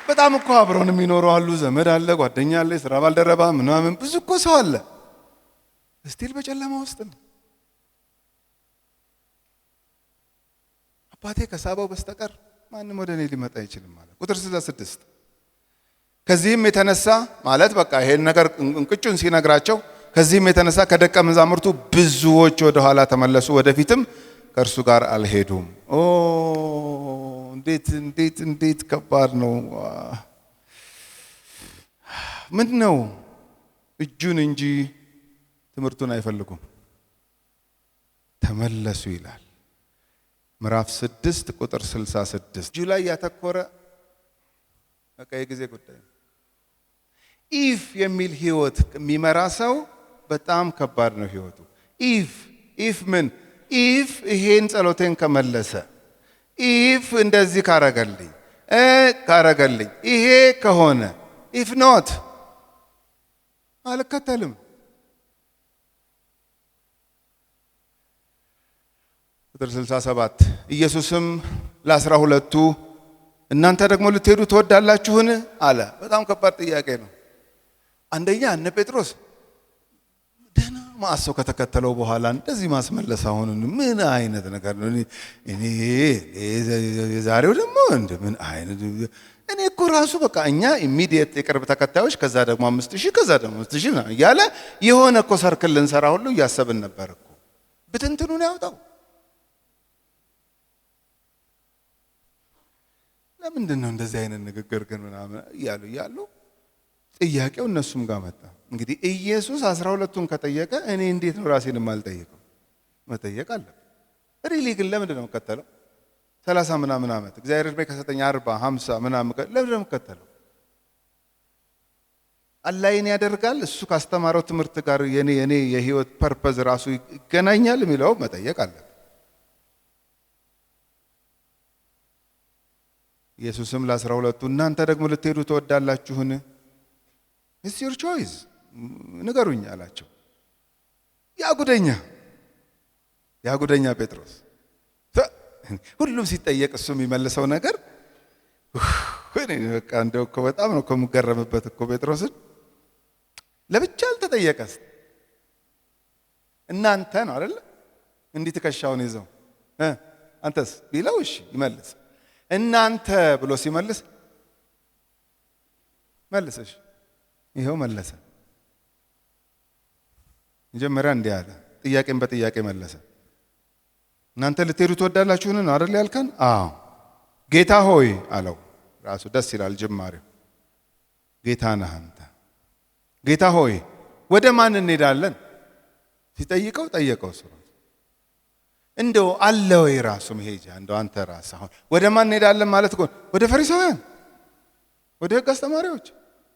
በጣም እኮ አብረውን የሚኖሩ አሉ። ዘመድ አለ፣ ጓደኛ አለ፣ ስራ ባልደረባ ምናምን ብዙ እኮ ሰው አለ። እስቲል በጨለማ ውስጥ ነው። አባቴ ከሳበው በስተቀር ማንም ወደ እኔ ሊመጣ አይችልም ማለት። ቁጥር 66 ከዚህም የተነሳ ማለት በቃ ይሄን ነገር እንቅጩን ሲነግራቸው ከዚህም የተነሳ ከደቀ መዛሙርቱ ብዙዎች ወደ ኋላ ተመለሱ፣ ወደፊትም ከእርሱ ጋር አልሄዱም። እንዴት ከባድ ነው። ምን ነው እጁን እንጂ ትምህርቱን አይፈልጉም። ተመለሱ ይላል ምዕራፍ 6 ቁጥር 66 እጁ ላይ ያተኮረ በቃ የጊዜ ጉዳይ። ኢፍ የሚል ህይወት የሚመራ ሰው በጣም ከባድ ነው ህይወቱ። ኢፍ ምን ኢፍ ይሄን ጸሎቴን ከመለሰ፣ ኢፍ እንደዚህ ካረገልኝ ይሄ ከሆነ፣ ኢፍ ኖት አልከተልም። ቁጥር 67 ኢየሱስም ለ12ቱ እናንተ ደግሞ ልትሄዱ ትወዳላችሁን አለ። በጣም ከባድ ጥያቄ ነው። አንደኛ እነ ጴጥሮስ ደህና ማሰው ከተከተለው በኋላ እንደዚህ ማስመለስ አሁን ምን አይነት ነገር ነው? እኔ የዛሬው ደግሞ ምን አይነት እኔ እኮ ራሱ በቃ እኛ ኢሚዲየት የቅርብ ተከታዮች ከዛ ደግሞ 5000 ከዛ ደግሞ 5000 እያለ የሆነ እኮ ሰርክል ልንሰራ ሁሉ እያሰብን ነበር እኮ። ብትንትኑን ያውጣው። ለምንድን ነው እንደዚህ አይነት ንግግር ግን ምናምን እያሉ ጥያቄው እነሱም ጋር መጣ። እንግዲህ ኢየሱስ 12ቱን ከጠየቀ እኔ እንዴት ነው ራሴን የማልጠይቀው? መጠየቅ አለ። ሪሊ ግን ለምንድን ነው የምከተለው? 30 ምናምን ዓመት እግዚአብሔር እድሜ ከሰጠኝ 40 50 ምናምን ለምንድን ነው የምከተለው? አላይን ያደርጋል እሱ ካስተማረው ትምህርት ጋር የኔ የህይወት ፐርፐዝ ራሱ ይገናኛል የሚለው መጠየቅ አለ። ኢየሱስም ለ12ቱ እናንተ ደግሞ ልትሄዱ ትወዳላችሁን? It's your choice ንገሩኝ አላቸው። ያ ጉደኛ ጴጥሮስ ሁሉም ሲጠየቅ እሱ የሚመልሰው ነገር ወይኔ በቃ እንደው እኮ በጣም ነው ከምገረምበት እኮ ጴጥሮስን ለብቻ አልተጠየቀስ። እናንተ ነው አይደል እንዲህ ትከሻውን ይዘው አንተስ ቢለው እሺ ይመልስ። እናንተ ብሎ ሲመልስ መልሰሽ ይሄው መለሰ። መጀመሪያ እንዲህ አለ፣ ጥያቄን በጥያቄ መለሰ። እናንተ ልትሄዱ ትወዳላችሁን ነው አይደል ያልከን? አዎ። ጌታ ሆይ አለው። ራሱ ደስ ይላል ጅማሬው። ጌታ ነህ አንተ። ጌታ ሆይ ወደ ማን እንሄዳለን ሲጠይቀው ጠየቀው። እሱ እንደው አለ ወይ ራሱ መሄጃ? እንደው አንተ ራስህ አሁን ወደ ማን እንሄዳለን ማለት እኮ ወደ ፈሪሳውያን ወደ ሕግ አስተማሪዎች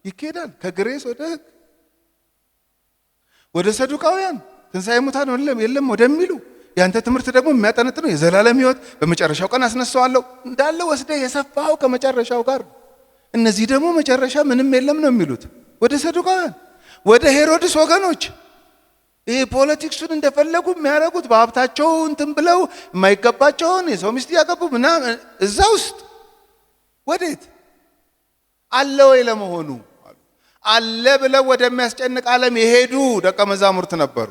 ይኬዳል። ከግሬስ ወደ ሕግ ወደ ሰዱቃውያን ትንሣኤ ሙታን የለም ወደሚሉ ያንተ ትምህርት ደግሞ የሚያጠነጥነው የዘላለም ሕይወት በመጨረሻው ቀን አስነሳዋለሁ እንዳለ ወስደህ የሰፋው ከመጨረሻው ጋር። እነዚህ ደግሞ መጨረሻ ምንም የለም ነው የሚሉት። ወደ ሰዱቃውያን ወደ ሄሮድስ ወገኖች ይሄ ፖለቲክሱን እንደፈለጉ የሚያደርጉት በሀብታቸው እንትን ብለው የማይገባቸውን የሰው ሚስት ያገቡ ምናምን እዛ ውስጥ ወዴት አለ ወይ ለመሆኑ? አለ ብለው ወደሚያስጨንቅ ዓለም የሄዱ ደቀ መዛሙርት ነበሩ።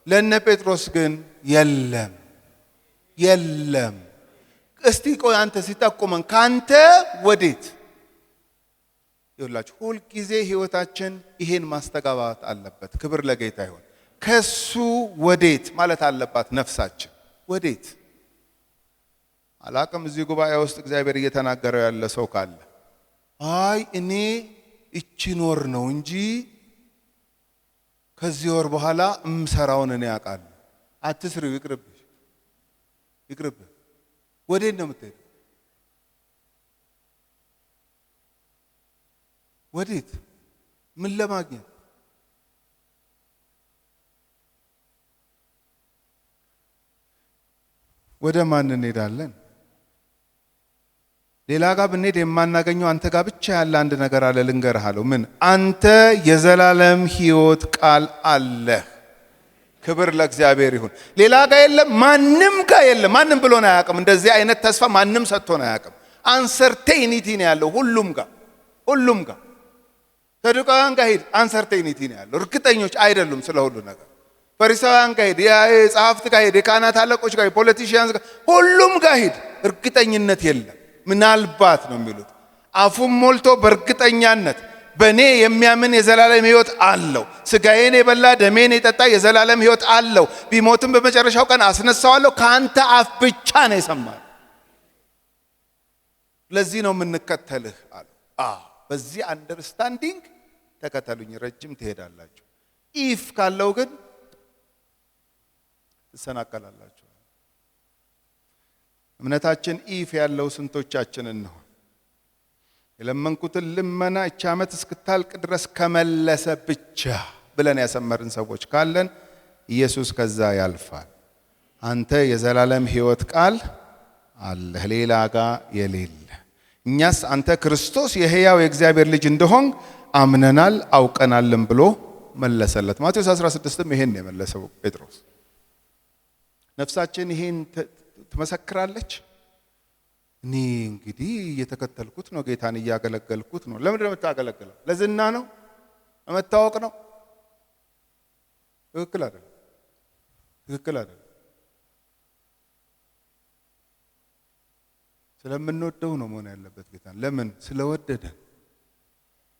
ለነ ጴጥሮስ ግን የለም። እስቲ ቆይ አንተ ሲጠቁመን ካንተ ወዴት? ይኸውላችሁ ሁል ጊዜ ህይወታችን ይሄን ማስተጋባት አለበት። ክብር ለጌታ ይሁን። ከሱ ወዴት ማለት አለባት ነፍሳችን። ወዴት አላቅም። እዚህ ጉባኤ ውስጥ እግዚአብሔር እየተናገረው ያለ ሰው ካለ አይ እኔ እቺኖር ነው እንጂ ከዚህ ወር በኋላ እምሰራውን እኔ አውቃለሁ። አትስሪው፣ ይቅርብ። ወዴት ነው የምትሄድ? ወዴት? ምን ለማግኘት? ወደ ማን እንሄዳለን? ሌላ ጋር ብንሄድ የማናገኘው አንተ ጋር ብቻ ያለ አንድ ነገር አለ። ልንገርህ አለው። ምን? አንተ የዘላለም ሕይወት ቃል አለህ። ክብር ለእግዚአብሔር ይሁን። ሌላ ጋር የለም፣ ማንም ጋር የለም። ማንም ብሎን አያውቅም። እንደዚህ አይነት ተስፋ ማንም ሰጥቶን አያውቅም። አንሰርቴኒቲ ነው ያለው ሁሉም ጋር። ሰዱቃውያን ጋር ሄድ፣ አንሰርቴኒቲ ነው ያለው። እርግጠኞች አይደሉም ስለ ሁሉ ነገር። ፈሪሳውያን ጋር ሄድ፣ የጸሐፍት ጋር ሄድ፣ የካህናት አለቆች ጋር፣ የፖለቲሽያንስ ጋር፣ ሁሉም ጋር ሄድ፣ እርግጠኝነት የለም። ምናልባት ነው የሚሉት። አፉም ሞልቶ በእርግጠኛነት በእኔ የሚያምን የዘላለም ሕይወት አለው፣ ስጋዬን የበላ ደሜን የጠጣ የዘላለም ሕይወት አለው፣ ቢሞትም በመጨረሻው ቀን አስነሳዋለሁ። ከአንተ አፍ ብቻ ነው የሰማነው። ለዚህ ነው የምንከተልህ አለ። በዚህ አንደርስታንዲንግ ተከተሉኝ፣ ረጅም ትሄዳላችሁ። ኢፍ ካለው ግን ትሰናከላላችሁ። እምነታችን ኢፍ ያለው ስንቶቻችንን ነው? የለመንኩትን ልመና እቺ ዓመት እስክታልቅ ድረስ ከመለሰ ብቻ ብለን ያሰመርን ሰዎች ካለን ኢየሱስ ከዛ ያልፋል። አንተ የዘላለም ሕይወት ቃል አለ ሌላ ጋር የሌለ። እኛስ አንተ ክርስቶስ የሕያው የእግዚአብሔር ልጅ እንደሆን አምነናል አውቀናልም ብሎ መለሰለት። ማቴዎስ 16ም ይሄን የመለሰው ጴጥሮስ። ነፍሳችን ይሄን ትመሰክራለች። እኔ እንግዲህ እየተከተልኩት ነው፣ ጌታን እያገለገልኩት ነው። ለምንድን ነው የምታገለግለው? ለዝና ነው? ለመታወቅ ነው? ትክክል አይደለም። ስለምንወደው ነው መሆን ያለበት ጌታን። ለምን? ስለወደደን፣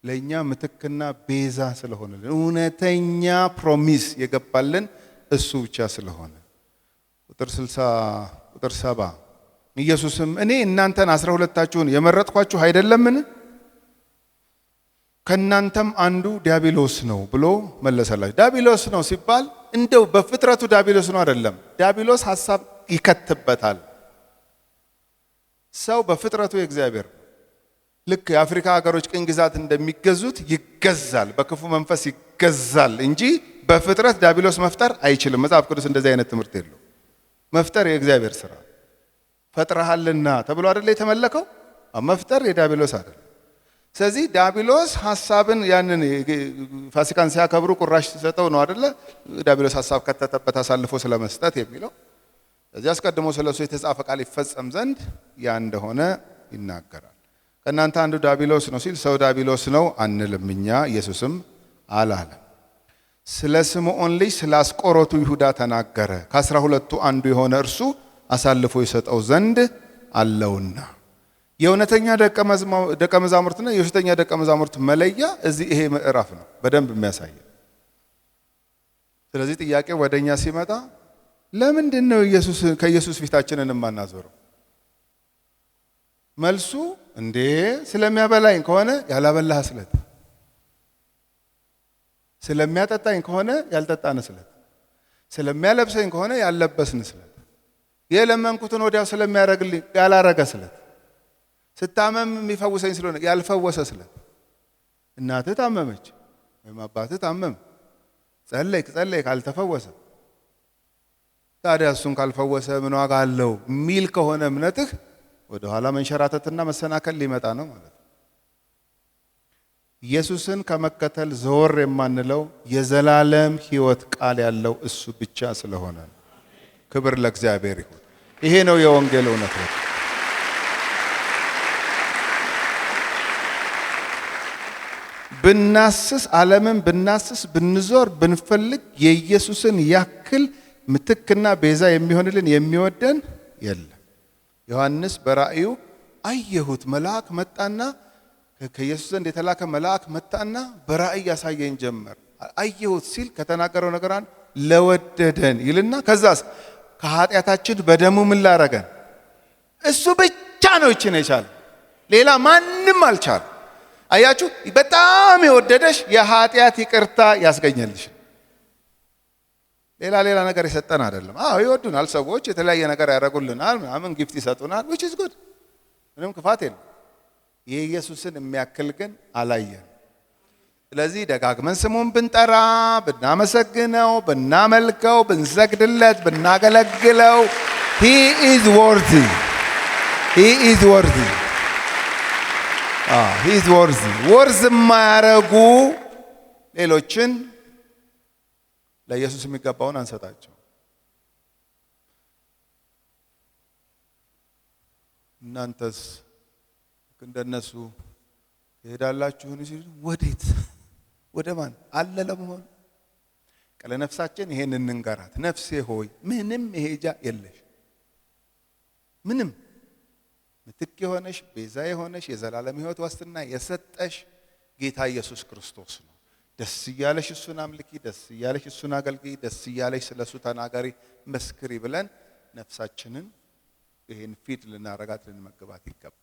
ለእኛ ምትክና ቤዛ ስለሆነልን፣ እውነተኛ ፕሮሚስ የገባልን እሱ ብቻ ስለሆነ። ቁጥር 70 ኢየሱስም እኔ እናንተን 12ታችሁን የመረጥኳችሁ አይደለምን? ከእናንተም አንዱ ዲያብሎስ ነው ብሎ መለሰላችሁ። ዲያብሎስ ነው ሲባል እንደው በፍጥረቱ ዲያብሎስ ነው አይደለም። ዲያብሎስ ሐሳብ ይከትበታል። ሰው በፍጥረቱ የእግዚአብሔር ልክ የአፍሪካ ሀገሮች ቅኝ ግዛት እንደሚገዙት ይገዛል፣ በክፉ መንፈስ ይገዛል እንጂ በፍጥረት ዲያብሎስ መፍጠር አይችልም። መጽሐፍ ቅዱስ እንደዚህ አይነት ትምህርት የለው። መፍጠር የእግዚአብሔር ስራ ፈጥረሃልና ተብሎ አይደል የተመለከው። መፍጠር የዲያብሎስ አይደለም። ስለዚህ ዲያብሎስ ሐሳብን ያንን ፋሲካን ሲያከብሩ ቁራሽ ሲሰጠው ነው አይደለ ዲያብሎስ ሐሳብ ከተተበት አሳልፎ ስለመስጠት የሚለው። ስለዚህ አስቀድሞ ስለሱ የተጻፈ ቃል ይፈጸም ዘንድ ያ እንደሆነ ይናገራል። ከእናንተ አንዱ ዲያብሎስ ነው ሲል ሰው ዲያብሎስ ነው አንልም እኛ፣ ኢየሱስም አላለም። ስለ ስምዖን ልጅ ስለ አስቆሮቱ ይሁዳ ተናገረ። ከ12ቱ አንዱ የሆነ እርሱ አሳልፎ ይሰጠው ዘንድ አለውና። የእውነተኛ ደቀ መዛሙርትና የውሸተኛ ደቀ መዛሙርት መለያ እዚህ ይሄ ምዕራፍ ነው በደንብ የሚያሳየው። ስለዚህ ጥያቄው ወደኛ ሲመጣ ለምንድን ነው ከኢየሱስ ፊታችንን የማናዞረው? መልሱ እንዴ ስለሚያበላኝ ከሆነ ያላበላህ ስለት፣ ስለሚያጠጣኝ ከሆነ ያልጠጣን ስለት፣ ስለሚያለብሰኝ ከሆነ ያልለበስን ስለት፣ የለመንኩትን ወዲያው ስለሚያረግልኝ ያላረገ ስለት፣ ስታመም የሚፈውሰኝ ስለሆነ ያልፈወሰ ስለት። እናትህ ታመመች ወይም አባትህ ታመም፣ ጸለይክ አልተፈወሰ፣ ታዲያ እሱን ካልፈወሰ ምን ዋጋ አለው ሚል ከሆነ እምነትህ ወደ ኋላ መንሸራተትና መሰናከል ሊመጣ ነው ማለት ነው። ኢየሱስን ከመከተል ዘወር የማንለው የዘላለም ሕይወት ቃል ያለው እሱ ብቻ ስለሆነ ነው። ክብር ለእግዚአብሔር ይሁን። ይሄ ነው የወንጌል እውነት ነው። ብናስስ ዓለምን ብናስስ ብንዞር ብንፈልግ የኢየሱስን ያክል ምትክና ቤዛ የሚሆንልን የሚወደን የለም። ዮሐንስ በራእዩ አየሁት፣ መልአክ መጣና ከኢየሱስ ዘንድ የተላከ መልአክ መጣና በራእይ ያሳየኝ ጀመር። አየሁት ሲል ከተናገረው ነገር አንድ ለወደደን ይልና ከዛስ ከኃጢአታችን በደሙ ምን ላረገን? እሱ ብቻ ነው ይችን የቻለ፣ ሌላ ማንም አልቻለም። አያችሁ፣ በጣም የወደደሽ የኃጢአት ይቅርታ ያስገኘልሽ፣ ሌላ ነገር የሰጠን አይደለም። ይወዱናል ሰዎች፣ የተለያየ ነገር ያደርጉልናል፣ ምናምን ጊፍት ይሰጡናል፣ which is good፣ ምንም ክፋት የለም። የኢየሱስን የሚያክል ግን አላየን። ስለዚህ ደጋግመን ስሙን ብንጠራ፣ ብናመሰግነው፣ ብናመልከው፣ ብንሰግድለት፣ ብናገለግለው he is worthy ወርዝ የማያረጉ ሌሎችን ለኢየሱስ የሚገባውን አንሰጣቸው። እናንተስ እንደነሱ ትሄዳላችሁን ሲሉ ወዴት? ወደ ማን አለ ለመሆን? ለነፍሳችን ይሄን እንንገራት። ነፍሴ ሆይ ምንም መሄጃ የለሽ፣ ምንም ምትክ የሆነሽ ቤዛ የሆነሽ የዘላለም ሕይወት ዋስትና የሰጠሽ ጌታ ኢየሱስ ክርስቶስ ነው። ደስ እያለሽ እሱን አምልኪ፣ ደስ እያለሽ እሱን አገልግይ፣ ደስ እያለሽ ስለሱ ተናገሪ፣ መስክሪ ብለን ነፍሳችንን ይሄን ፊድ ልናረጋት ልንመግባት ይገባል።